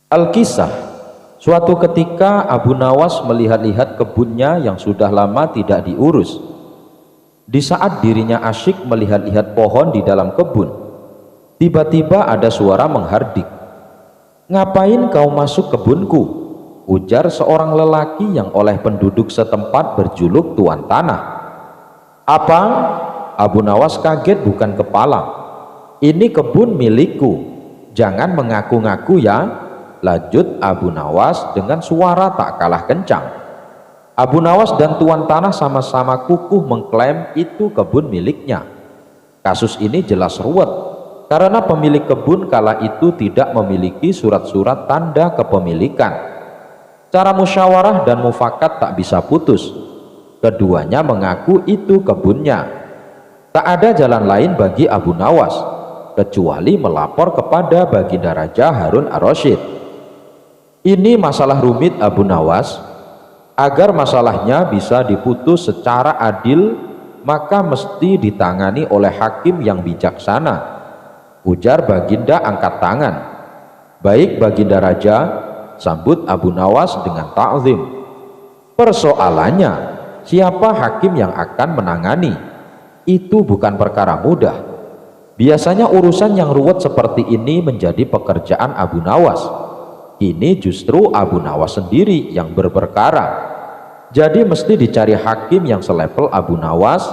Al-Kisah, suatu ketika Abu Nawas melihat-lihat kebunnya yang sudah lama tidak diurus. Di saat dirinya asyik melihat-lihat pohon di dalam kebun, tiba-tiba ada suara menghardik. "Ngapain kau masuk kebunku?" ujar seorang lelaki yang oleh penduduk setempat berjuluk Tuan Tanah. "Apa?" Abu Nawas kaget bukan kepala. "Ini kebun milikku, jangan mengaku-ngaku ya," lanjut Abu Nawas dengan suara tak kalah kencang. Abu Nawas dan Tuan Tanah sama-sama kukuh mengklaim itu kebun miliknya. Kasus ini jelas ruwet karena pemilik kebun kala itu tidak memiliki surat-surat tanda kepemilikan. Cara musyawarah dan mufakat tak bisa putus. Keduanya mengaku itu kebunnya. Tak ada jalan lain bagi Abu Nawas kecuali melapor kepada Baginda Raja Harun ar-Rasyid. Ini masalah rumit Abu Nawas. Agar masalahnya bisa diputus secara adil, maka mesti ditangani oleh hakim yang bijaksana, ujar Baginda angkat tangan. "Baik Baginda Raja," sambut Abu Nawas dengan ta'zim. "Persoalannya, siapa hakim yang akan menangani? Itu bukan perkara mudah. Biasanya urusan yang ruwet seperti ini menjadi pekerjaan Abu Nawas. Kini justru Abu Nawas sendiri yang berperkara. Jadi mesti dicari hakim yang selevel Abu Nawas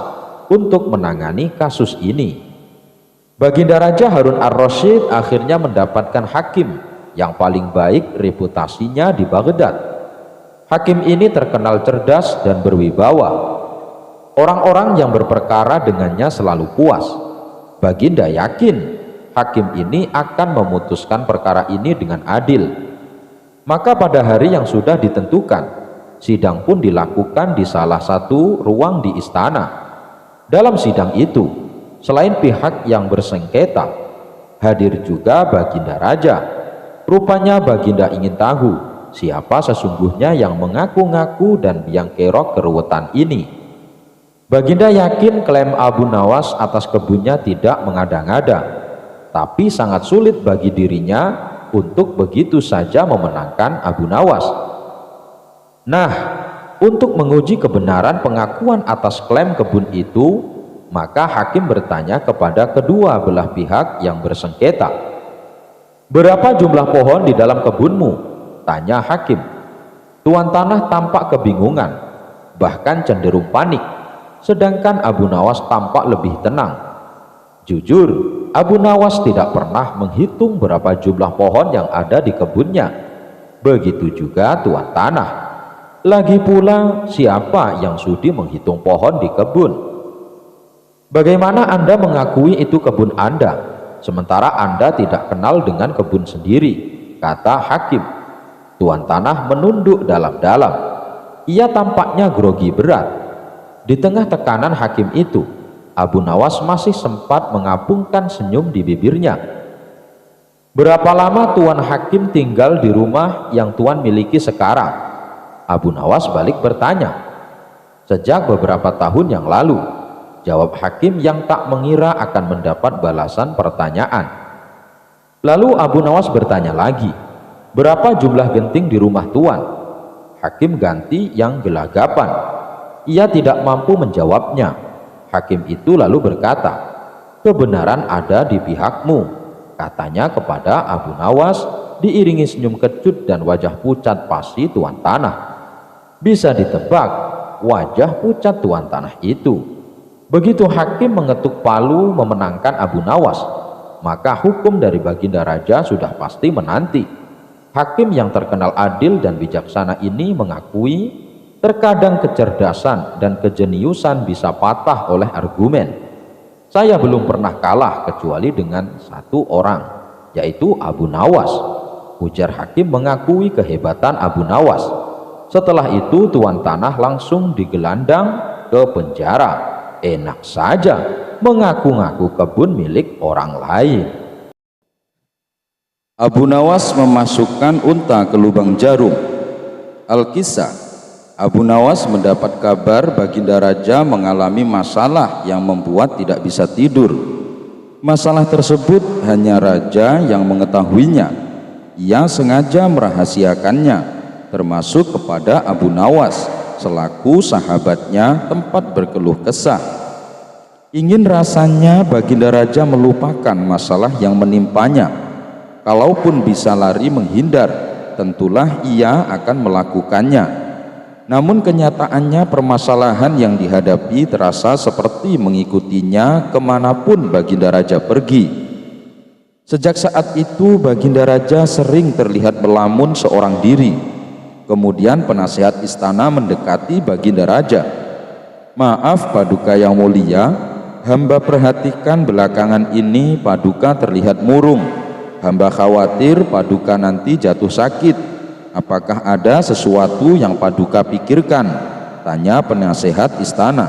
untuk menangani kasus ini." Baginda Raja Harun ar-Rasyid akhirnya mendapatkan hakim yang paling baik reputasinya di Baghdad. Hakim ini terkenal cerdas dan berwibawa. Orang-orang yang berperkara dengannya selalu puas. Baginda yakin hakim ini akan memutuskan perkara ini dengan adil. Maka pada hari yang sudah ditentukan, sidang pun dilakukan di salah satu ruang di istana. Dalam sidang itu, selain pihak yang bersengketa, hadir juga Baginda Raja. Rupanya Baginda ingin tahu siapa sesungguhnya yang mengaku-ngaku dan biang kerok keruwetan ini. Baginda yakin klaim Abu Nawas atas kebunnya tidak mengada-ngada, tapi sangat sulit bagi dirinya untuk begitu saja memenangkan Abu Nawas. Nah, untuk menguji kebenaran pengakuan atas klaim kebun itu, maka hakim bertanya kepada kedua belah pihak yang bersengketa. "Berapa jumlah pohon di dalam kebunmu?" tanya hakim. Tuan Tanah tampak kebingungan, bahkan cenderung panik, sedangkan Abu Nawas tampak lebih tenang. Jujur, Abu Nawas tidak pernah menghitung berapa jumlah pohon yang ada di kebunnya. Begitu juga Tuan Tanah. Lagi pula, siapa yang sudi menghitung pohon di kebun? "Bagaimana Anda mengakui itu kebun Anda, sementara Anda tidak kenal dengan kebun sendiri?" kata hakim. Tuan Tanah menunduk dalam-dalam. Ia tampaknya grogi berat. Di tengah tekanan hakim itu, Abu Nawas masih sempat mengapungkan senyum di bibirnya. "Berapa lama Tuan Hakim tinggal di rumah yang Tuan miliki sekarang?" Abu Nawas balik bertanya. "Sejak beberapa tahun yang lalu," jawab hakim yang tak mengira akan mendapat balasan pertanyaan. Lalu Abu Nawas bertanya lagi, "Berapa jumlah genting di rumah Tuan?" Hakim ganti yang gelagapan. Ia tidak mampu menjawabnya. Hakim itu lalu berkata, "Kebenaran ada di pihakmu," katanya kepada Abu Nawas diiringi senyum kecut dan wajah pucat pasi Tuan Tanah. Bisa ditebak wajah pucat Tuan Tanah itu. Begitu hakim mengetuk palu memenangkan Abu Nawas, maka hukum dari Baginda Raja sudah pasti menanti. Hakim yang terkenal adil dan bijaksana ini mengakui terkadang kecerdasan dan kejeniusan bisa patah oleh argumen. "Saya belum pernah kalah kecuali dengan satu orang, yaitu Abu Nawas," ujar hakim mengakui kehebatan Abu Nawas. Setelah itu Tuan Tanah langsung digelandang ke penjara. Enak saja mengaku-ngaku kebun milik orang lain. Abu Nawas memasukkan unta ke lubang jarum. Al-Kisah, Abu Nawas mendapat kabar Baginda Raja mengalami masalah yang membuat tidak bisa tidur. Masalah tersebut hanya Raja yang mengetahuinya. ia sengaja merahasiakannya, termasuk kepada Abu Nawas selaku sahabatnya tempat berkeluh kesah. Ingin rasanya baginda raja melupakan masalah yang menimpanya. Kalaupun bisa lari menghindar, tentulah ia akan melakukannya. Namun kenyataannya permasalahan yang dihadapi terasa seperti mengikutinya kemanapun baginda raja pergi. Sejak saat itu baginda raja sering terlihat melamun seorang diri. Kemudian penasehat istana mendekati baginda raja. "Maaf Paduka yang mulia, hamba perhatikan belakangan ini Paduka terlihat murung. Hamba khawatir Paduka nanti jatuh sakit. Apakah ada sesuatu yang Paduka pikirkan?" tanya penasehat istana.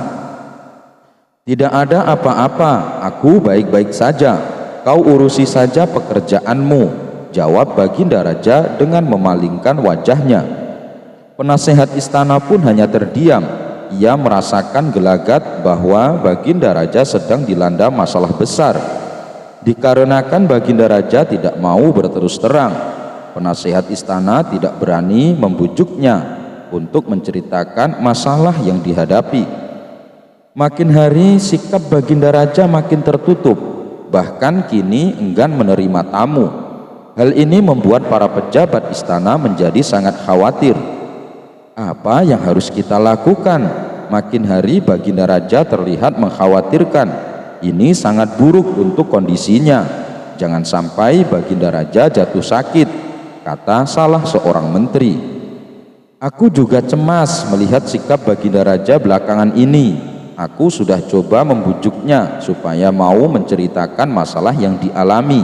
"Tidak ada apa-apa, aku baik-baik saja. Kau urusi saja pekerjaanmu," jawab baginda raja dengan memalingkan wajahnya. Penasehat istana pun hanya terdiam. Ia merasakan gelagat bahwa baginda raja sedang dilanda masalah besar. Dikarenakan baginda raja tidak mau berterus terang, penasehat istana tidak berani membujuknya untuk menceritakan masalah yang dihadapi. Makin hari sikap baginda raja makin tertutup, bahkan kini enggan menerima tamu. Hal ini membuat para pejabat istana menjadi sangat khawatir. Apa yang harus kita lakukan? Makin hari baginda raja terlihat mengkhawatirkan. Ini sangat buruk untuk kondisinya. Jangan sampai baginda raja jatuh sakit, kata salah seorang menteri. "Aku juga cemas melihat sikap baginda raja belakangan ini. Aku sudah coba membujuknya supaya mau menceritakan masalah yang dialami,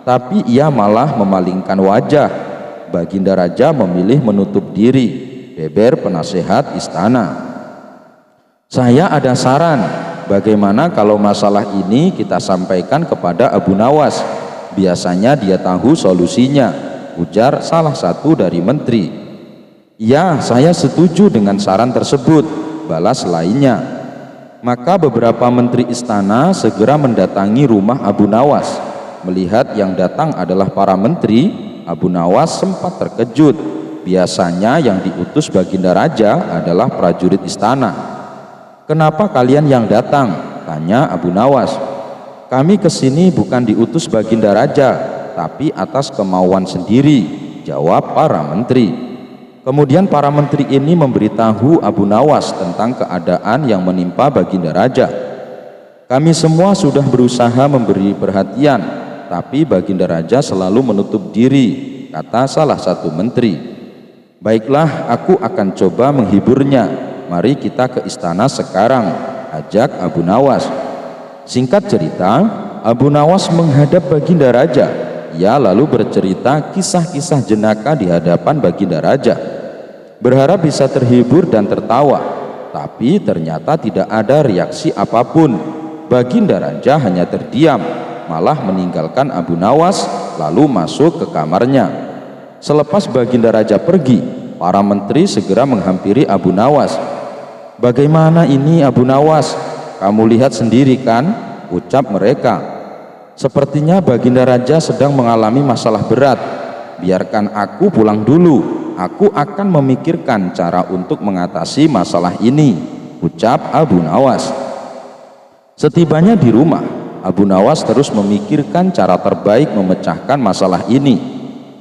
tapi ia malah memalingkan wajah." Baginda raja memilih menutup diri, beber penasehat istana. "Saya ada saran, bagaimana kalau masalah ini kita sampaikan kepada Abu Nawas? Biasanya dia tahu solusinya," ujar salah satu dari menteri. "Ya, saya setuju dengan saran tersebut," balas lainnya. Maka beberapa menteri istana segera mendatangi rumah Abu Nawas. Melihat yang datang adalah para menteri, Abu Nawas sempat terkejut. Biasanya yang diutus baginda raja adalah prajurit istana. "Kenapa kalian yang datang?" tanya Abu Nawas. "Kami kesini bukan diutus baginda raja, tapi atas kemauan sendiri," jawab para menteri. Kemudian para menteri ini memberitahu Abu Nawas tentang keadaan yang menimpa baginda raja. "Kami semua sudah berusaha memberi perhatian, tapi baginda raja selalu menutup diri," kata salah satu menteri. "Baiklah, aku akan coba menghiburnya. Mari kita ke istana sekarang," ajak Abu Nawas. Singkat cerita, Abu Nawas menghadap baginda raja. Ia lalu bercerita kisah-kisah jenaka di hadapan baginda raja, berharap bisa terhibur dan tertawa, tapi ternyata tidak ada reaksi apapun. Baginda raja hanya terdiam, malah meninggalkan Abu Nawas lalu masuk ke kamarnya. Selepas baginda raja pergi, para menteri segera menghampiri Abu Nawas. "Bagaimana ini Abu Nawas? Kamu lihat sendiri kan?" ucap mereka. "Sepertinya baginda raja sedang mengalami masalah berat. Biarkan aku pulang dulu, aku akan memikirkan cara untuk mengatasi masalah ini," ucap Abu Nawas. Setibanya di rumah, Abu Nawas terus memikirkan cara terbaik memecahkan masalah ini.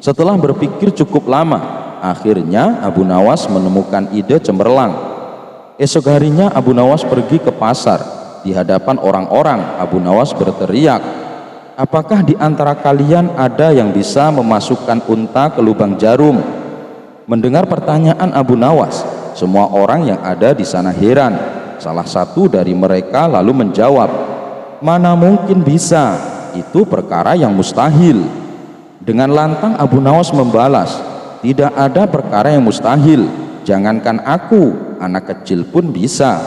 Setelah berpikir cukup lama, akhirnya Abu Nawas menemukan ide cemerlang. Esok harinya Abu Nawas pergi ke pasar. Di hadapan orang-orang, Abu Nawas berteriak, "Apakah di antara kalian ada yang bisa memasukkan unta ke lubang jarum?" Mendengar pertanyaan Abu Nawas, semua orang yang ada di sana heran. Salah satu dari mereka lalu menjawab, "Mana mungkin bisa, itu perkara yang mustahil." Dengan lantang Abu Nawas membalas, "Tidak ada perkara yang mustahil, jangankan aku, anak kecil pun bisa."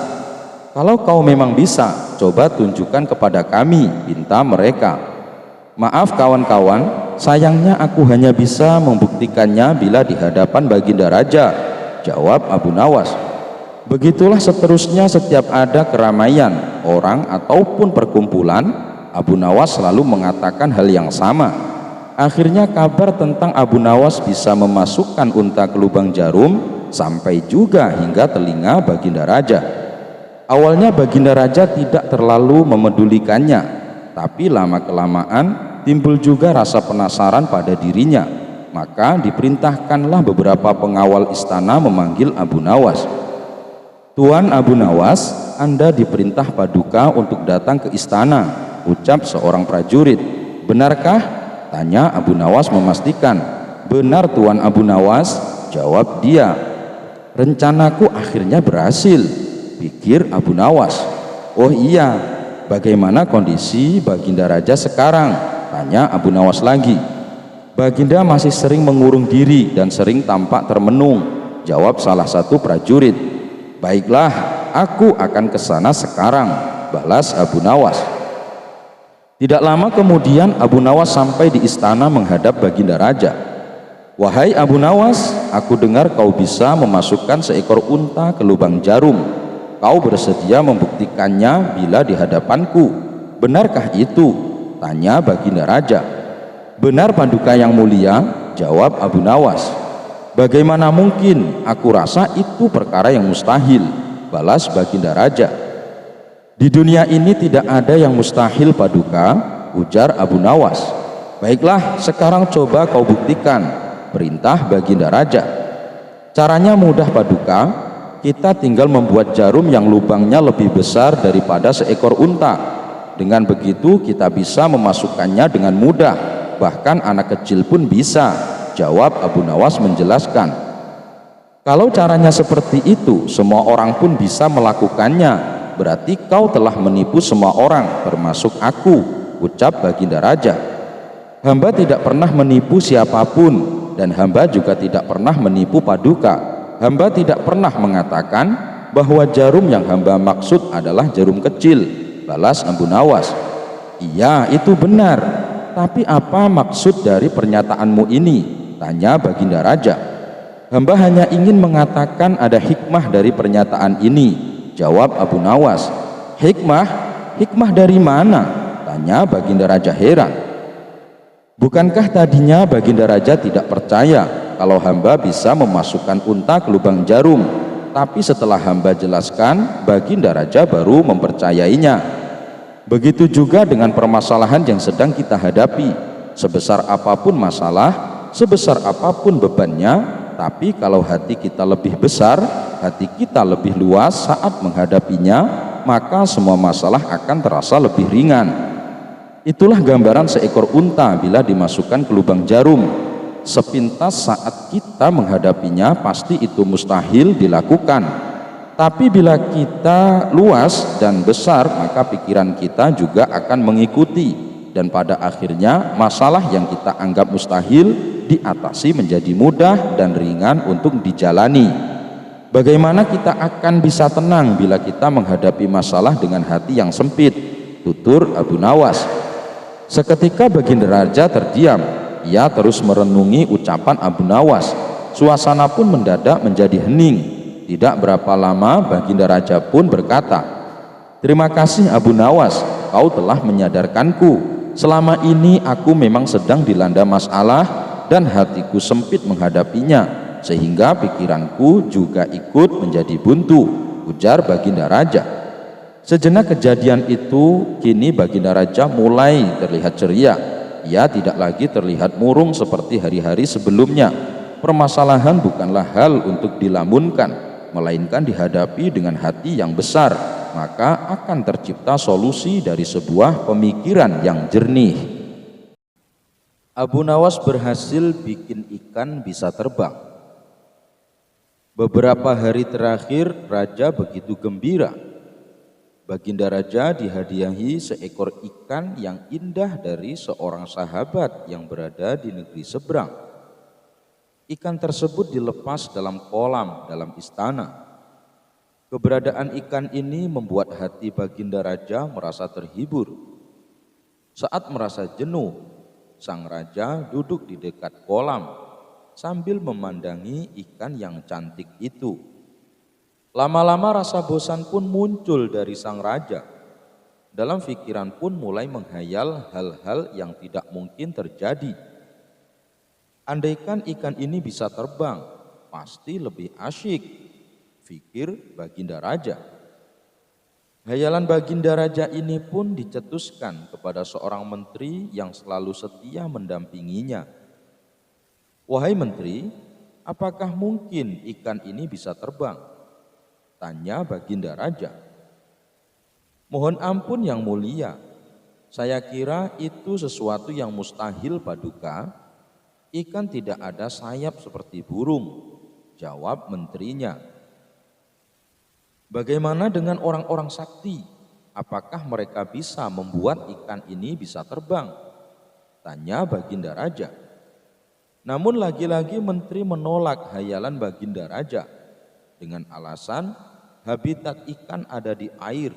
"Kalau kau memang bisa, coba tunjukkan kepada kami," pinta mereka. "Maaf kawan-kawan, sayangnya aku hanya bisa membuktikannya bila di hadapan baginda raja," jawab Abu Nawas. Begitulah seterusnya, setiap ada keramaian, orang ataupun perkumpulan, Abu Nawas selalu mengatakan hal yang sama. Akhirnya kabar tentang Abu Nawas bisa memasukkan unta ke lubang jarum sampai juga hingga telinga Baginda Raja. Awalnya Baginda Raja tidak terlalu memedulikannya, tapi lama-kelamaan timbul juga rasa penasaran pada dirinya. Maka diperintahkanlah beberapa pengawal istana memanggil Abu Nawas. "Tuan Abu Nawas, Anda diperintah Paduka untuk datang ke istana," ucap seorang prajurit. "Benarkah?" tanya Abu Nawas memastikan. "Benar Tuan Abu Nawas," jawab dia. "Rencanaku akhirnya berhasil," pikir Abu Nawas. "Oh iya, bagaimana kondisi Baginda Raja sekarang?" tanya Abu Nawas lagi. "Baginda masih sering mengurung diri dan sering tampak termenung," jawab salah satu prajurit. "Baiklah, aku akan ke sana sekarang," balas Abu Nawas. Tidak lama kemudian Abu Nawas sampai di istana menghadap Baginda Raja. "Wahai Abu Nawas, aku dengar kau bisa memasukkan seekor unta ke lubang jarum. Kau bersedia membuktikannya bila di hadapanku. Benarkah itu?" tanya Baginda Raja. "Benar Paduka yang mulia," jawab Abu Nawas. "Bagaimana mungkin? Aku rasa itu perkara yang mustahil," balas Baginda Raja. "Di dunia ini tidak ada yang mustahil Paduka," ujar Abu Nawas. "Baiklah, sekarang coba kau buktikan," perintah Baginda Raja. "Caranya mudah Paduka, kita tinggal membuat jarum yang lubangnya lebih besar daripada seekor unta. Dengan begitu kita bisa memasukkannya dengan mudah, bahkan anak kecil pun bisa," jawab Abu Nawas menjelaskan. "Kalau caranya seperti itu, semua orang pun bisa melakukannya. Berarti kau telah menipu semua orang, termasuk aku," ucap Baginda Raja. "Hamba tidak pernah menipu siapapun, dan hamba juga tidak pernah menipu Paduka. Hamba tidak pernah mengatakan bahwa jarum yang hamba maksud adalah jarum kecil," balas Abu Nawas. "Iya, itu benar. Tapi apa maksud dari pernyataanmu ini?" tanya Baginda Raja. "Hamba hanya ingin mengatakan ada hikmah dari pernyataan ini," jawab Abu Nawas. "Hikmah? Hikmah dari mana?" tanya Baginda Raja heran. Bukankah tadinya Baginda Raja tidak percaya kalau hamba bisa memasukkan unta ke lubang jarum? Tapi setelah hamba jelaskan, Baginda Raja baru mempercayainya. Begitu juga dengan permasalahan yang sedang kita hadapi. Sebesar apapun masalah, sebesar apapun bebannya, tapi kalau hati kita lebih besar, hati kita lebih luas saat menghadapinya, maka semua masalah akan terasa lebih ringan. Itulah gambaran seekor unta bila dimasukkan ke lubang jarum. Sepintas saat kita menghadapinya, pasti itu mustahil dilakukan. Tapi bila kita luas dan besar, maka pikiran kita juga akan mengikuti. Dan pada akhirnya masalah yang kita anggap mustahil diatasi menjadi mudah dan ringan untuk dijalani. Bagaimana kita akan bisa tenang bila kita menghadapi masalah dengan hati yang sempit? Tutur Abu Nawas. Seketika Baginda Raja terdiam. Ia terus merenungi ucapan Abu Nawas. Suasana pun mendadak menjadi hening. Tidak berapa lama Baginda Raja pun berkata, "Terima kasih Abu Nawas, kau telah menyadarkanku. Selama ini aku memang sedang dilanda masalah dan hatiku sempit menghadapinya, sehingga pikiranku juga ikut menjadi buntu," ujar Baginda Raja. Sejenak kejadian itu, kini Baginda Raja mulai terlihat ceria. Ia tidak lagi terlihat murung seperti hari-hari sebelumnya. Permasalahan bukanlah hal untuk dilamunkan, melainkan dihadapi dengan hati yang besar, maka akan tercipta solusi dari sebuah pemikiran yang jernih. Abu Nawas berhasil bikin ikan bisa terbang. Beberapa hari terakhir Raja begitu gembira. Baginda Raja dihadiahi seekor ikan yang indah dari seorang sahabat yang berada di negeri seberang. Ikan tersebut dilepas dalam kolam dalam istana. Keberadaan ikan ini membuat hati Baginda Raja merasa terhibur. Saat merasa jenuh, sang raja duduk di dekat kolam sambil memandangi ikan yang cantik itu. Lama-lama rasa bosan pun muncul dari sang raja. Dalam pikiran pun mulai menghayal hal-hal yang tidak mungkin terjadi. Andaikan ikan ini bisa terbang, pasti lebih asyik, pikir Baginda Raja. Hayalan Baginda Raja ini pun dicetuskan kepada seorang menteri yang selalu setia mendampinginya. "Wahai menteri, apakah mungkin ikan ini bisa terbang?" tanya Baginda Raja. "Mohon ampun yang mulia, saya kira itu sesuatu yang mustahil Paduka. Ikan tidak ada sayap seperti burung," jawab menterinya. "Bagaimana dengan orang-orang sakti? Apakah mereka bisa membuat ikan ini bisa terbang?" tanya Baginda Raja. Namun lagi-lagi menteri menolak hayalan Baginda Raja dengan alasan habitat ikan ada di air,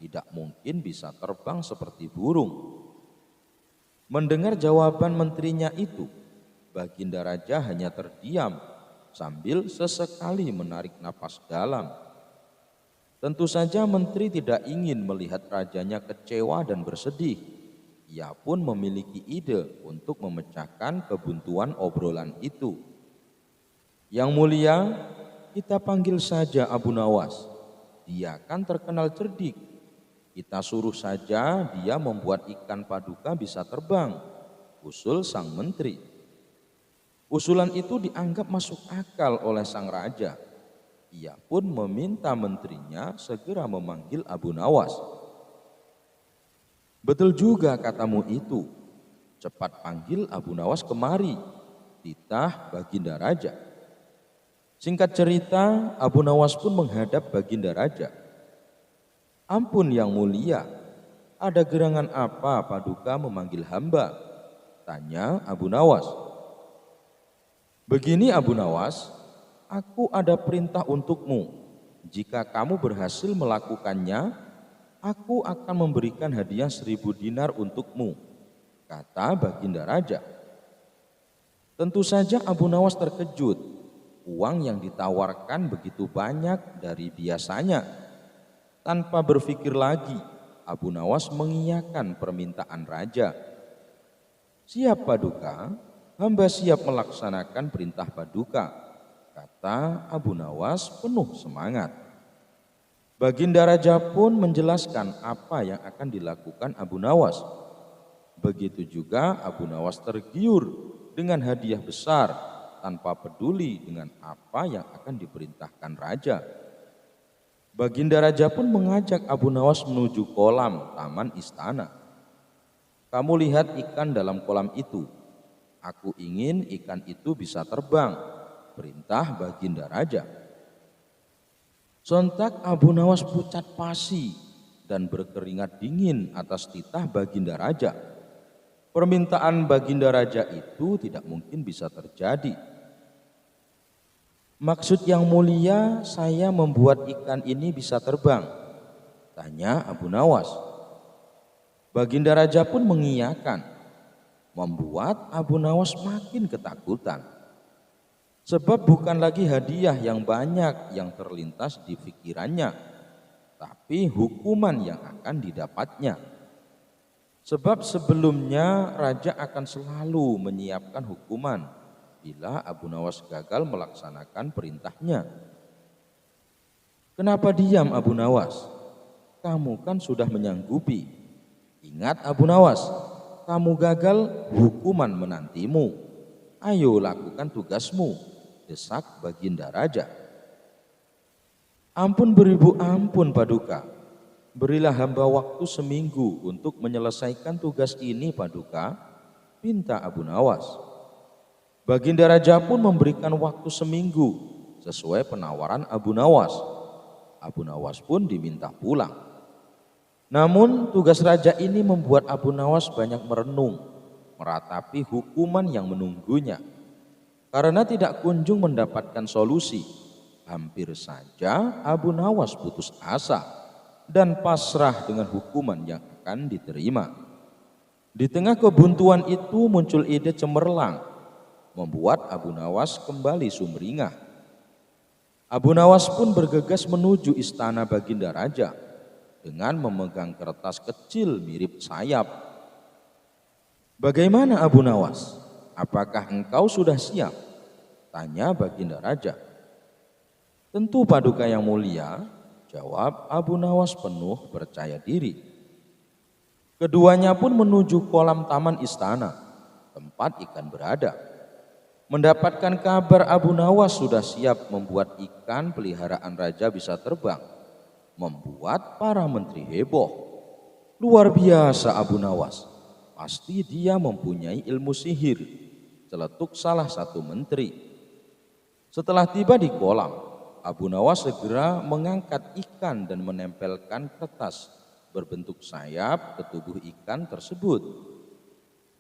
tidak mungkin bisa terbang seperti burung. Mendengar jawaban menterinya itu, Baginda Raja hanya terdiam sambil sesekali menarik napas dalam. Tentu saja menteri tidak ingin melihat rajanya kecewa dan bersedih. Ia pun memiliki ide untuk memecahkan kebuntuan obrolan itu. "Yang mulia, kita panggil saja Abu Nawas. Dia kan terkenal cerdik. Kita suruh saja dia membuat ikan Paduka bisa terbang," usul sang menteri. Usulan itu dianggap masuk akal oleh sang raja. Ia pun meminta menterinya segera memanggil Abu Nawas. "Betul juga katamu itu. Cepat panggil Abu Nawas kemari," titah Baginda Raja. Singkat cerita, Abu Nawas pun menghadap Baginda Raja. "Ampun yang mulia, ada gerangan apa Paduka memanggil hamba?" tanya Abu Nawas. "Begini Abu Nawas, aku ada perintah untukmu. Jika kamu berhasil melakukannya, aku akan memberikan hadiah 1.000 dinar untukmu," kata Baginda Raja. Tentu saja Abu Nawas terkejut. Uang yang ditawarkan begitu banyak dari biasanya. Tanpa berpikir lagi, Abu Nawas mengiyakan permintaan raja. "Siap Paduka, hamba siap melaksanakan perintah Paduka," kata Abu Nawas penuh semangat. Baginda Raja pun menjelaskan apa yang akan dilakukan Abu Nawas. Begitu juga Abu Nawas tergiur dengan hadiah besar tanpa peduli dengan apa yang akan diperintahkan raja. Baginda Raja pun mengajak Abu Nawas menuju kolam taman istana. "Kamu lihat ikan dalam kolam itu. Aku ingin ikan itu bisa terbang," perintah Baginda Raja. Sontak Abu Nawas pucat pasi dan berkeringat dingin atas titah Baginda Raja. Permintaan Baginda Raja itu tidak mungkin bisa terjadi. "Maksud yang mulia, saya membuat ikan ini bisa terbang," tanya Abu Nawas. Baginda Raja pun mengiyakan, membuat Abu Nawas makin ketakutan. Sebab bukan lagi hadiah yang banyak yang terlintas di pikirannya, tapi hukuman yang akan didapatnya. Sebab sebelumnya raja akan selalu menyiapkan hukuman bila Abu Nawas gagal melaksanakan perintahnya. "Kenapa diam Abu Nawas? Kamu kan sudah menyanggupi. Ingat Abu Nawas, kamu gagal, hukuman menantimu. Ayo lakukan tugasmu," desak Baginda Raja. "Ampun beribu ampun Paduka. Berilah hamba waktu seminggu untuk menyelesaikan tugas ini Paduka," pinta Abu Nawas. Baginda Raja pun memberikan waktu seminggu sesuai penawaran Abu Nawas. Abu Nawas pun diminta pulang. Namun tugas raja ini membuat Abu Nawas banyak merenung, meratapi hukuman yang menunggunya. Karena tidak kunjung mendapatkan solusi, hampir saja Abu Nawas putus asa dan pasrah dengan hukuman yang akan diterima. Di tengah kebuntuan itu muncul ide cemerlang, membuat Abu Nawas kembali sumringah. Abu Nawas pun bergegas menuju istana Baginda Raja dengan memegang kertas kecil mirip sayap. "Bagaimana Abu Nawas? apakah engkau sudah siap? Tanya Baginda Raja. Tentu Paduka yang mulia, jawab Abu Nawas penuh percaya diri. Keduanya pun menuju kolam taman istana, tempat ikan berada. Mendapatkan kabar Abu Nawas sudah siap membuat ikan peliharaan raja bisa terbang, membuat para menteri heboh. Luar biasa Abu Nawas, pasti dia mempunyai ilmu sihir, celetuk salah satu menteri. Setelah tiba di kolam, Abu Nawas segera mengangkat ikan dan menempelkan kertas berbentuk sayap ke tubuh ikan tersebut.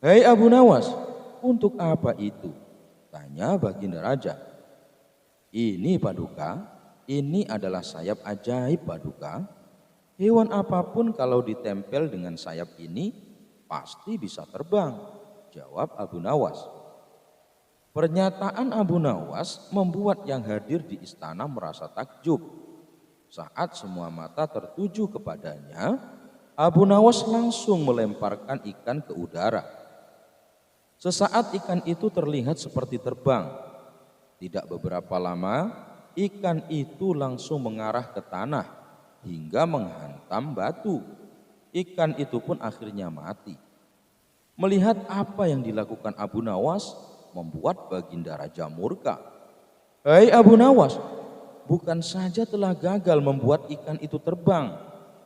"Hei Abu Nawas, untuk apa itu?" tanya Baginda Raja. "Ini Paduka, ini adalah sayap ajaib Paduka. Hewan apapun kalau ditempel dengan sayap ini pasti bisa terbang," jawab Abu Nawas. Pernyataan Abu Nawas membuat yang hadir di istana merasa takjub. Saat semua mata tertuju kepadanya, Abu Nawas langsung melemparkan ikan ke udara. Sesaat ikan itu terlihat seperti terbang. Tidak beberapa lama, ikan itu langsung mengarah ke tanah hingga menghantam batu. Ikan itu pun akhirnya mati. Melihat apa yang dilakukan Abu Nawas membuat Baginda Raja murka. "Hei Abu Nawas, bukan saja telah gagal membuat ikan itu terbang,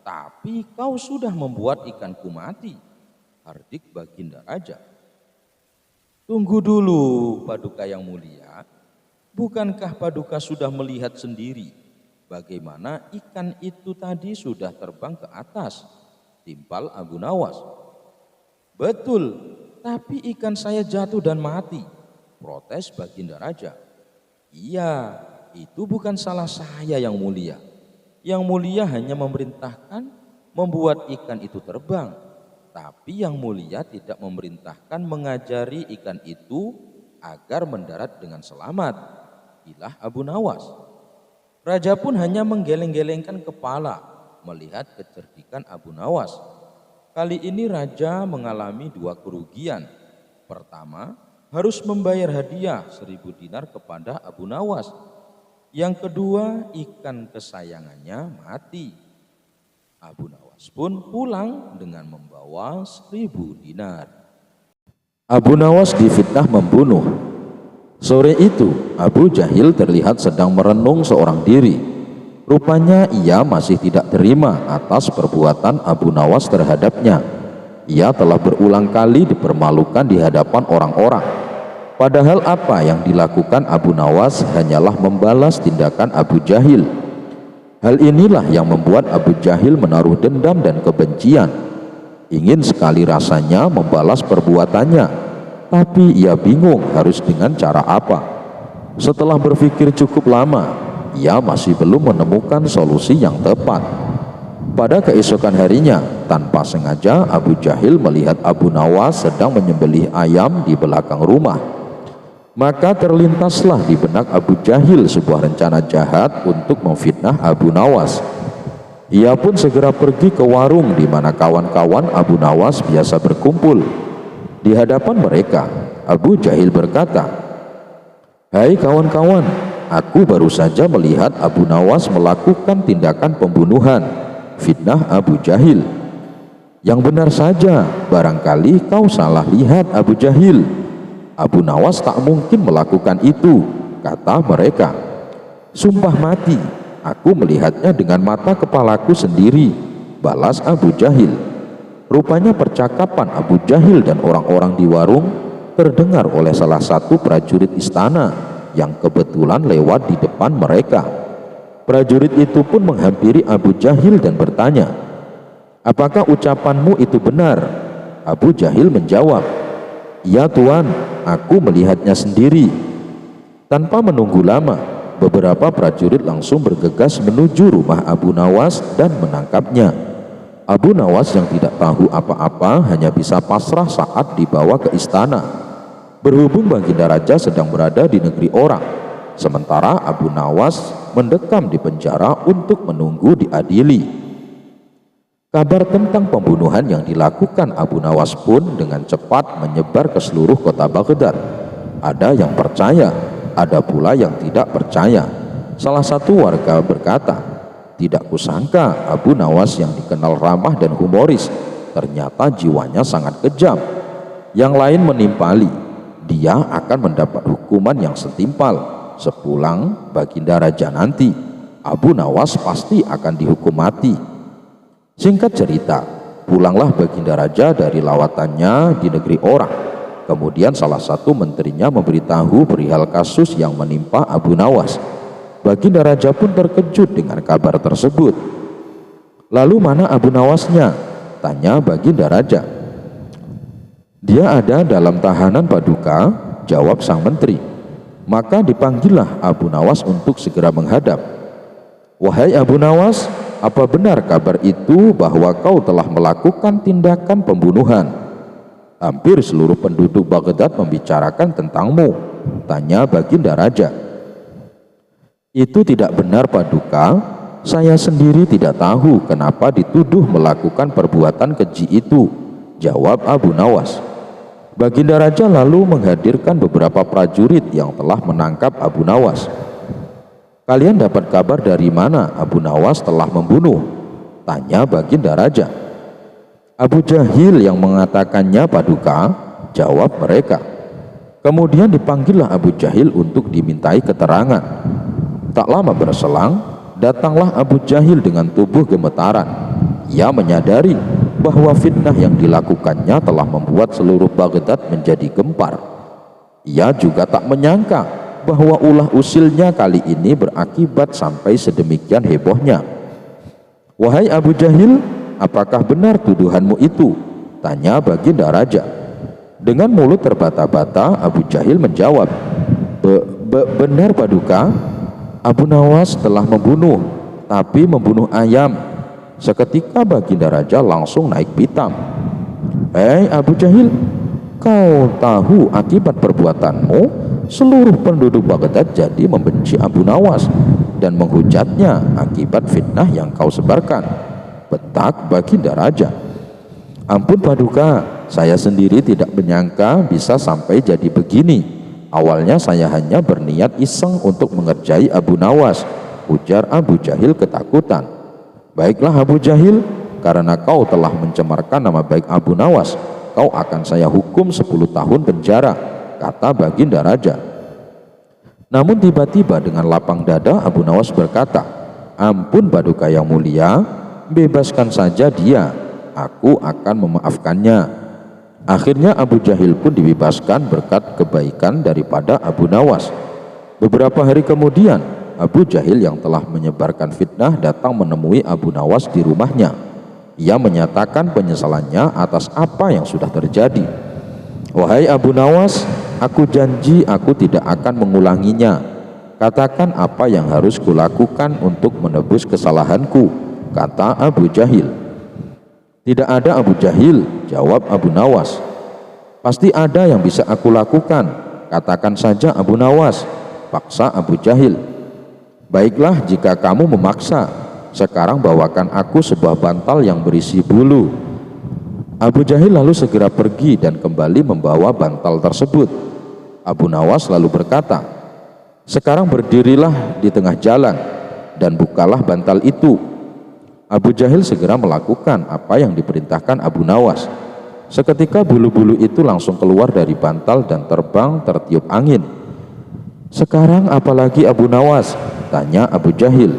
tapi kau sudah membuat ikanku mati," hardik Baginda Raja. "Tunggu dulu Paduka yang mulia, bukankah Paduka sudah melihat sendiri bagaimana ikan itu tadi sudah terbang ke atas?" timpal Abu Nawas. "Betul, tapi ikan saya jatuh dan mati," protes Baginda Raja. "Iya, itu bukan salah saya yang mulia. Yang mulia hanya memerintahkan membuat ikan itu terbang, tapi yang mulia tidak memerintahkan mengajari ikan itu agar mendarat dengan selamat," ilah Abu Nawas. Raja pun hanya menggeleng-gelengkan kepala melihat kecerdikan Abu Nawas. Kali ini Raja mengalami dua kerugian. Pertama, harus membayar hadiah 1000 dinar kepada Abu Nawas. Yang kedua, ikan kesayangannya mati. Abu Nawas pun pulang dengan membawa 1000 dinar. Abu Nawas difitnah membunuh. Sore itu, Abu Jahil terlihat sedang merenung seorang diri. Rupanya ia masih tidak terima atas perbuatan Abu Nawas terhadapnya. Ia telah berulang kali dipermalukan di hadapan orang-orang. Padahal apa yang dilakukan Abu Nawas hanyalah membalas tindakan Abu Jahil. Hal inilah yang membuat Abu Jahil menaruh dendam dan kebencian. Ingin sekali rasanya membalas perbuatannya, tapi ia bingung harus dengan cara apa. Setelah berpikir cukup lama, ia masih belum menemukan solusi yang tepat. Pada keesokan harinya, tanpa sengaja Abu Jahil melihat Abu Nawas sedang menyembelih ayam di belakang rumah. Maka terlintaslah di benak Abu Jahil sebuah rencana jahat untuk memfitnah Abu Nawas. Ia pun segera pergi ke warung di mana kawan-kawan Abu Nawas biasa berkumpul. Di hadapan mereka, Abu Jahil berkata, "Hai kawan-kawan, aku baru saja melihat Abu Nawas melakukan tindakan pembunuhan, fitnah Abu Jahil." "Yang benar saja, barangkali kau salah lihat Abu Jahil. Abu Nawas tak mungkin melakukan itu," kata mereka. "Sumpah mati, aku melihatnya dengan mata kepalaku sendiri," balas Abu Jahil. Rupanya percakapan Abu Jahil dan orang-orang di warung terdengar oleh salah satu prajurit istana yang kebetulan lewat di depan mereka. Prajurit itu pun menghampiri Abu Jahil dan bertanya, "Apakah ucapanmu itu benar?" Abu Jahil menjawab, "Iya Tuan, aku melihatnya sendiri." Tanpa menunggu lama, beberapa prajurit langsung bergegas menuju rumah Abu Nawas dan menangkapnya. Abu Nawas yang tidak tahu apa-apa hanya bisa pasrah saat dibawa ke istana. Berhubung Baginda Raja sedang berada di negeri orang, sementara Abu Nawas mendekam di penjara untuk menunggu diadili. Kabar tentang pembunuhan yang dilakukan Abu Nawas pun dengan cepat menyebar ke seluruh kota Baghdad. Ada yang percaya, ada pula yang tidak percaya. Salah satu warga berkata, "Tidak kusangka Abu Nawas yang dikenal ramah dan humoris, ternyata jiwanya sangat kejam." Yang lain menimpali, "Dia akan mendapat hukuman yang setimpal. Sepulang Baginda Raja nanti, Abu Nawas pasti akan dihukum mati." Singkat cerita, pulanglah Baginda Raja dari lawatannya di negeri orang. Kemudian salah satu menterinya memberitahu perihal kasus yang menimpa Abu Nawas. Baginda Raja pun terkejut dengan kabar tersebut. "Lalu mana Abu Nawasnya?" tanya Baginda Raja. "Dia ada dalam tahanan Paduka," jawab sang menteri. Maka dipanggillah Abu Nawas untuk segera menghadap. "Wahai Abu Nawas, apa benar kabar itu bahwa kau telah melakukan tindakan pembunuhan? Hampir seluruh penduduk Baghdad membicarakan tentangmu," tanya Baginda Raja. "Itu tidak benar Paduka, saya sendiri tidak tahu kenapa dituduh melakukan perbuatan keji itu," jawab Abu Nawas. Baginda Raja lalu menghadirkan beberapa prajurit yang telah menangkap Abu Nawas. "Kalian dapat kabar dari mana Abu Nawas telah membunuh?" tanya Baginda Raja. "Abu Jahil yang mengatakannya Paduka," jawab mereka. Kemudian dipanggillah Abu Jahil untuk dimintai keterangan. Tak lama berselang, datanglah Abu Jahil dengan tubuh gemetaran. Ia menyadari bahwa fitnah yang dilakukannya telah membuat seluruh Baghdad menjadi gempar. Ia juga tak menyangka bahwa ulah usilnya kali ini berakibat sampai sedemikian hebohnya. "Wahai Abu Jahil, apakah benar tuduhanmu itu?" tanya Baginda Raja. Dengan mulut terbata-bata, Abu Jahil menjawab, Benar Paduka, Abu Nawas telah membunuh, tapi membunuh ayam." Seketika Baginda Raja langsung naik pitam. "Hei Abu Jahil, kau tahu akibat perbuatanmu? Seluruh penduduk Baghdad jadi membenci Abu Nawas dan menghujatnya akibat fitnah yang kau sebarkan," bentak Baginda Raja. "Ampun Paduka, saya sendiri tidak menyangka bisa sampai jadi begini. Awalnya saya hanya berniat iseng untuk mengerjai Abu Nawas," ujar Abu Jahil ketakutan. "Baiklah Abu Jahil, karena kau telah mencemarkan nama baik Abu Nawas, kau akan saya hukum 10 tahun penjara," kata Baginda Raja. Namun tiba-tiba dengan lapang dada Abu Nawas berkata, "Ampun Paduka yang mulia, bebaskan saja dia, aku akan memaafkannya." Akhirnya Abu Jahil pun dibebaskan berkat kebaikan daripada Abu Nawas. Beberapa hari kemudian, Abu Jahil yang telah menyebarkan fitnah datang menemui Abu Nawas di rumahnya. Ia menyatakan penyesalannya atas apa yang sudah terjadi. "Wahai Abu Nawas, aku janji aku tidak akan mengulanginya. Katakan apa yang harus kulakukan untuk menebus kesalahanku," kata Abu Jahil. "Tidak ada Abu Jahil," jawab Abu Nawas. "Pasti ada yang bisa aku lakukan. Katakan saja Abu Nawas," paksa Abu Jahil. "Baiklah jika kamu memaksa. Sekarang bawakan aku sebuah bantal yang berisi bulu." Abu Jahil lalu segera pergi dan kembali membawa bantal tersebut. Abu Nawas lalu berkata, "Sekarang berdirilah di tengah jalan dan bukalah bantal itu." Abu Jahil segera melakukan apa yang diperintahkan Abu Nawas. Seketika bulu-bulu itu langsung keluar dari bantal dan terbang tertiup angin. "Sekarang apalagi Abu Nawas?" tanya Abu Jahil.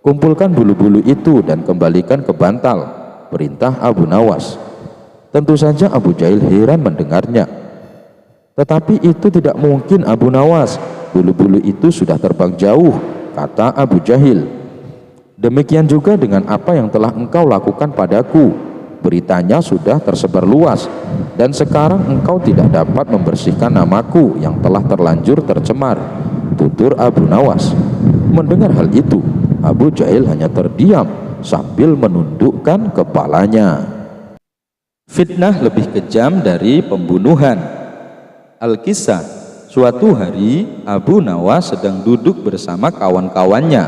"Kumpulkan bulu-bulu itu dan kembalikan ke bantal," perintah Abu Nawas. Tentu saja Abu Jahil heran mendengarnya. "Tetapi itu tidak mungkin Abu Nawas, bulu-bulu itu sudah terbang jauh," kata Abu Jahil. "Demikian juga dengan apa yang telah engkau lakukan padaku. Beritanya sudah tersebar luas, dan sekarang engkau tidak dapat membersihkan namaku yang telah terlanjur tercemar," tutur Abu Nawas. Mendengar hal itu, Abu Jahil hanya terdiam sambil menundukkan kepalanya. Fitnah lebih kejam dari pembunuhan. Al-Kisah, suatu hari Abu Nawas sedang duduk bersama kawan-kawannya.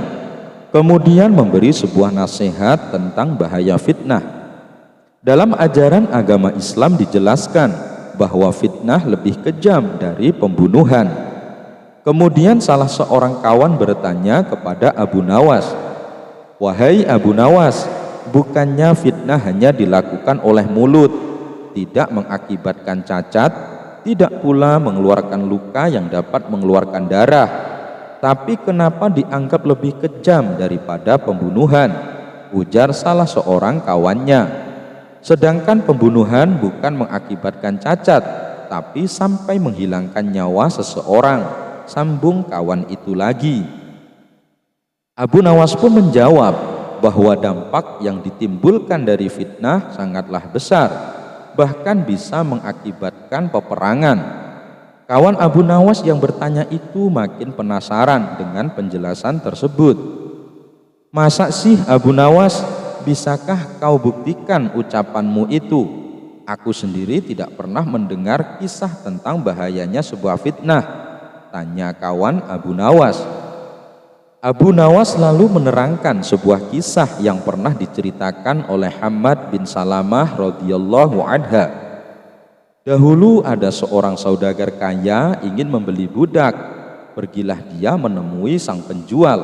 Kemudian memberi sebuah nasihat tentang bahaya fitnah. Dalam ajaran agama Islam dijelaskan bahwa fitnah lebih kejam dari pembunuhan. Kemudian salah seorang kawan bertanya kepada Abu Nawas, "Wahai Abu Nawas, bukannya fitnah hanya dilakukan oleh mulut, tidak mengakibatkan cacat, tidak pula mengeluarkan luka yang dapat mengeluarkan darah, tapi kenapa dianggap lebih kejam daripada pembunuhan?" Ujar salah seorang kawannya. "Sedangkan pembunuhan bukan mengakibatkan cacat, tapi sampai menghilangkan nyawa seseorang," sambung kawan itu lagi. Abu Nawas pun menjawab bahwa dampak yang ditimbulkan dari fitnah sangatlah besar, bahkan bisa mengakibatkan peperangan. Kawan Abu Nawas yang bertanya itu makin penasaran dengan penjelasan tersebut. "Masa sih Abu Nawas, bisakah kau buktikan ucapanmu itu? Aku sendiri tidak pernah mendengar kisah tentang bahayanya sebuah fitnah," tanya kawan Abu Nawas. Abu Nawas lalu menerangkan sebuah kisah yang pernah diceritakan oleh Hammad bin Salamah radhiyallahu anha. Dahulu ada seorang saudagar kaya ingin membeli budak. Pergilah dia menemui sang penjual.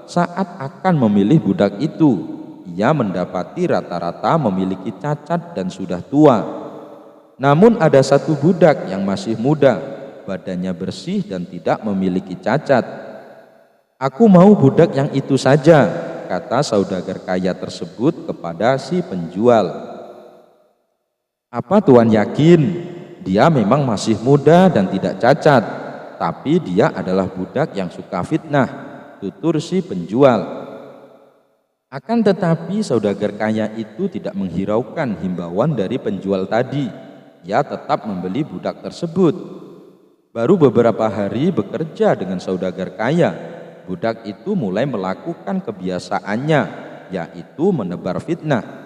Saat akan memilih budak itu, ia mendapati rata-rata memiliki cacat dan sudah tua. Namun ada satu budak yang masih muda, badannya bersih dan tidak memiliki cacat. "Aku mau budak yang itu saja," kata saudagar kaya tersebut kepada si penjual. "Apa Tuan yakin? Dia memang masih muda dan tidak cacat, tapi dia adalah budak yang suka fitnah," tutur si penjual. Akan tetapi saudagar kaya itu tidak menghiraukan himbauan dari penjual tadi. Ia tetap membeli budak tersebut. Baru beberapa hari bekerja dengan saudagar kaya, budak itu mulai melakukan kebiasaannya, yaitu menebar fitnah.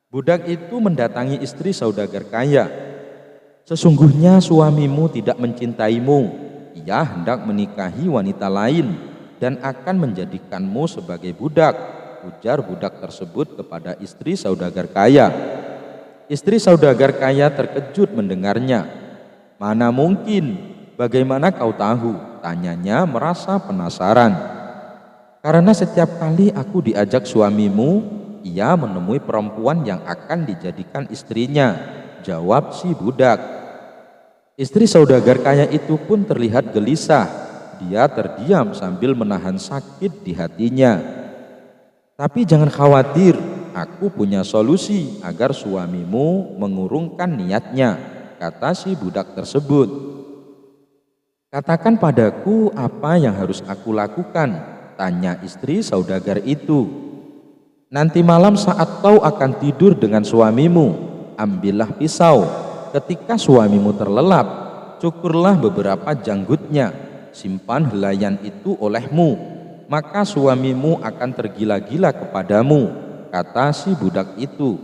Budak itu mendatangi istri saudagar kaya. "Sesungguhnya suamimu tidak mencintaimu. Ia hendak menikahi wanita lain dan akan menjadikanmu sebagai budak," ujar budak tersebut kepada istri saudagar kaya. Istri saudagar kaya terkejut mendengarnya. "Mana mungkin? Bagaimana kau tahu?" tanyanya merasa penasaran. "Karena setiap kali aku diajak suamimu, ia menemui perempuan yang akan dijadikan istrinya," jawab si budak. Istri saudagar kaya itu pun terlihat gelisah. Dia terdiam sambil menahan sakit di hatinya. "Tapi jangan khawatir, aku punya solusi agar suamimu mengurungkan niatnya," kata si budak tersebut. "Katakan padaku apa yang harus aku lakukan?" tanya istri saudagar itu. "Nanti malam saat kau akan tidur dengan suamimu, ambillah pisau. Ketika suamimu terlelap, cukurlah beberapa janggutnya, simpan helaian itu olehmu, maka suamimu akan tergila-gila kepadamu," kata si budak itu.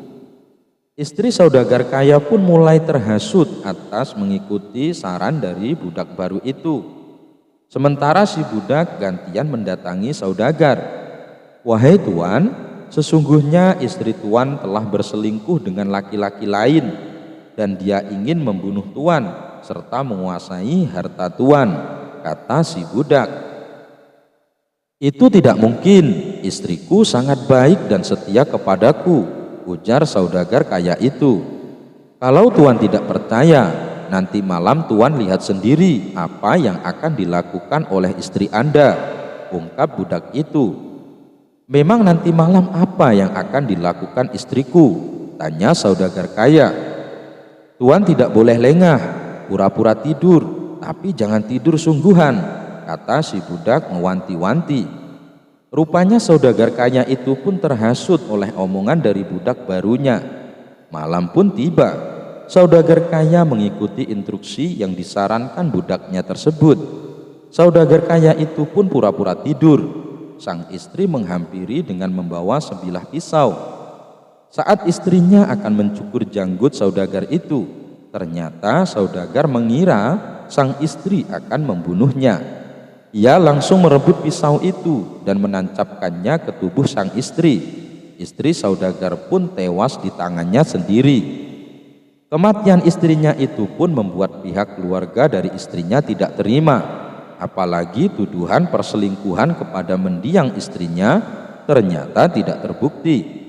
Istri saudagar kaya pun mulai terhasut atas mengikuti saran dari budak baru itu. Sementara si budak gantian mendatangi saudagar. "Wahai tuan, sesungguhnya istri tuan telah berselingkuh dengan laki-laki lain dan dia ingin membunuh tuan serta menguasai harta tuan," kata si budak. "Itu tidak mungkin, istriku sangat baik dan setia kepadaku," ujar saudagar kaya itu. "Kalau tuan tidak percaya, nanti malam tuan lihat sendiri apa yang akan dilakukan oleh istri Anda," ungkap budak itu. "Memang nanti malam apa yang akan dilakukan istriku?" tanya saudagar kaya. "Tuan tidak boleh lengah, pura-pura tidur, tapi jangan tidur sungguhan," kata si budak mewanti-wanti. Rupanya saudagar kaya itu pun terhasut oleh omongan dari budak barunya. Malam pun tiba. Saudagar kaya mengikuti instruksi yang disarankan budaknya tersebut. Saudagar kaya itu pun pura-pura tidur. Sang istri menghampiri dengan membawa sebilah pisau. Saat istrinya akan mencukur janggut saudagar itu, ternyata saudagar mengira sang istri akan membunuhnya. Ia langsung merebut pisau itu dan menancapkannya ke tubuh sang istri. Istri saudagar pun tewas di tangannya sendiri. Kematian istrinya itu pun membuat pihak keluarga dari istrinya tidak terima, apalagi tuduhan perselingkuhan kepada mendiang istrinya ternyata tidak terbukti.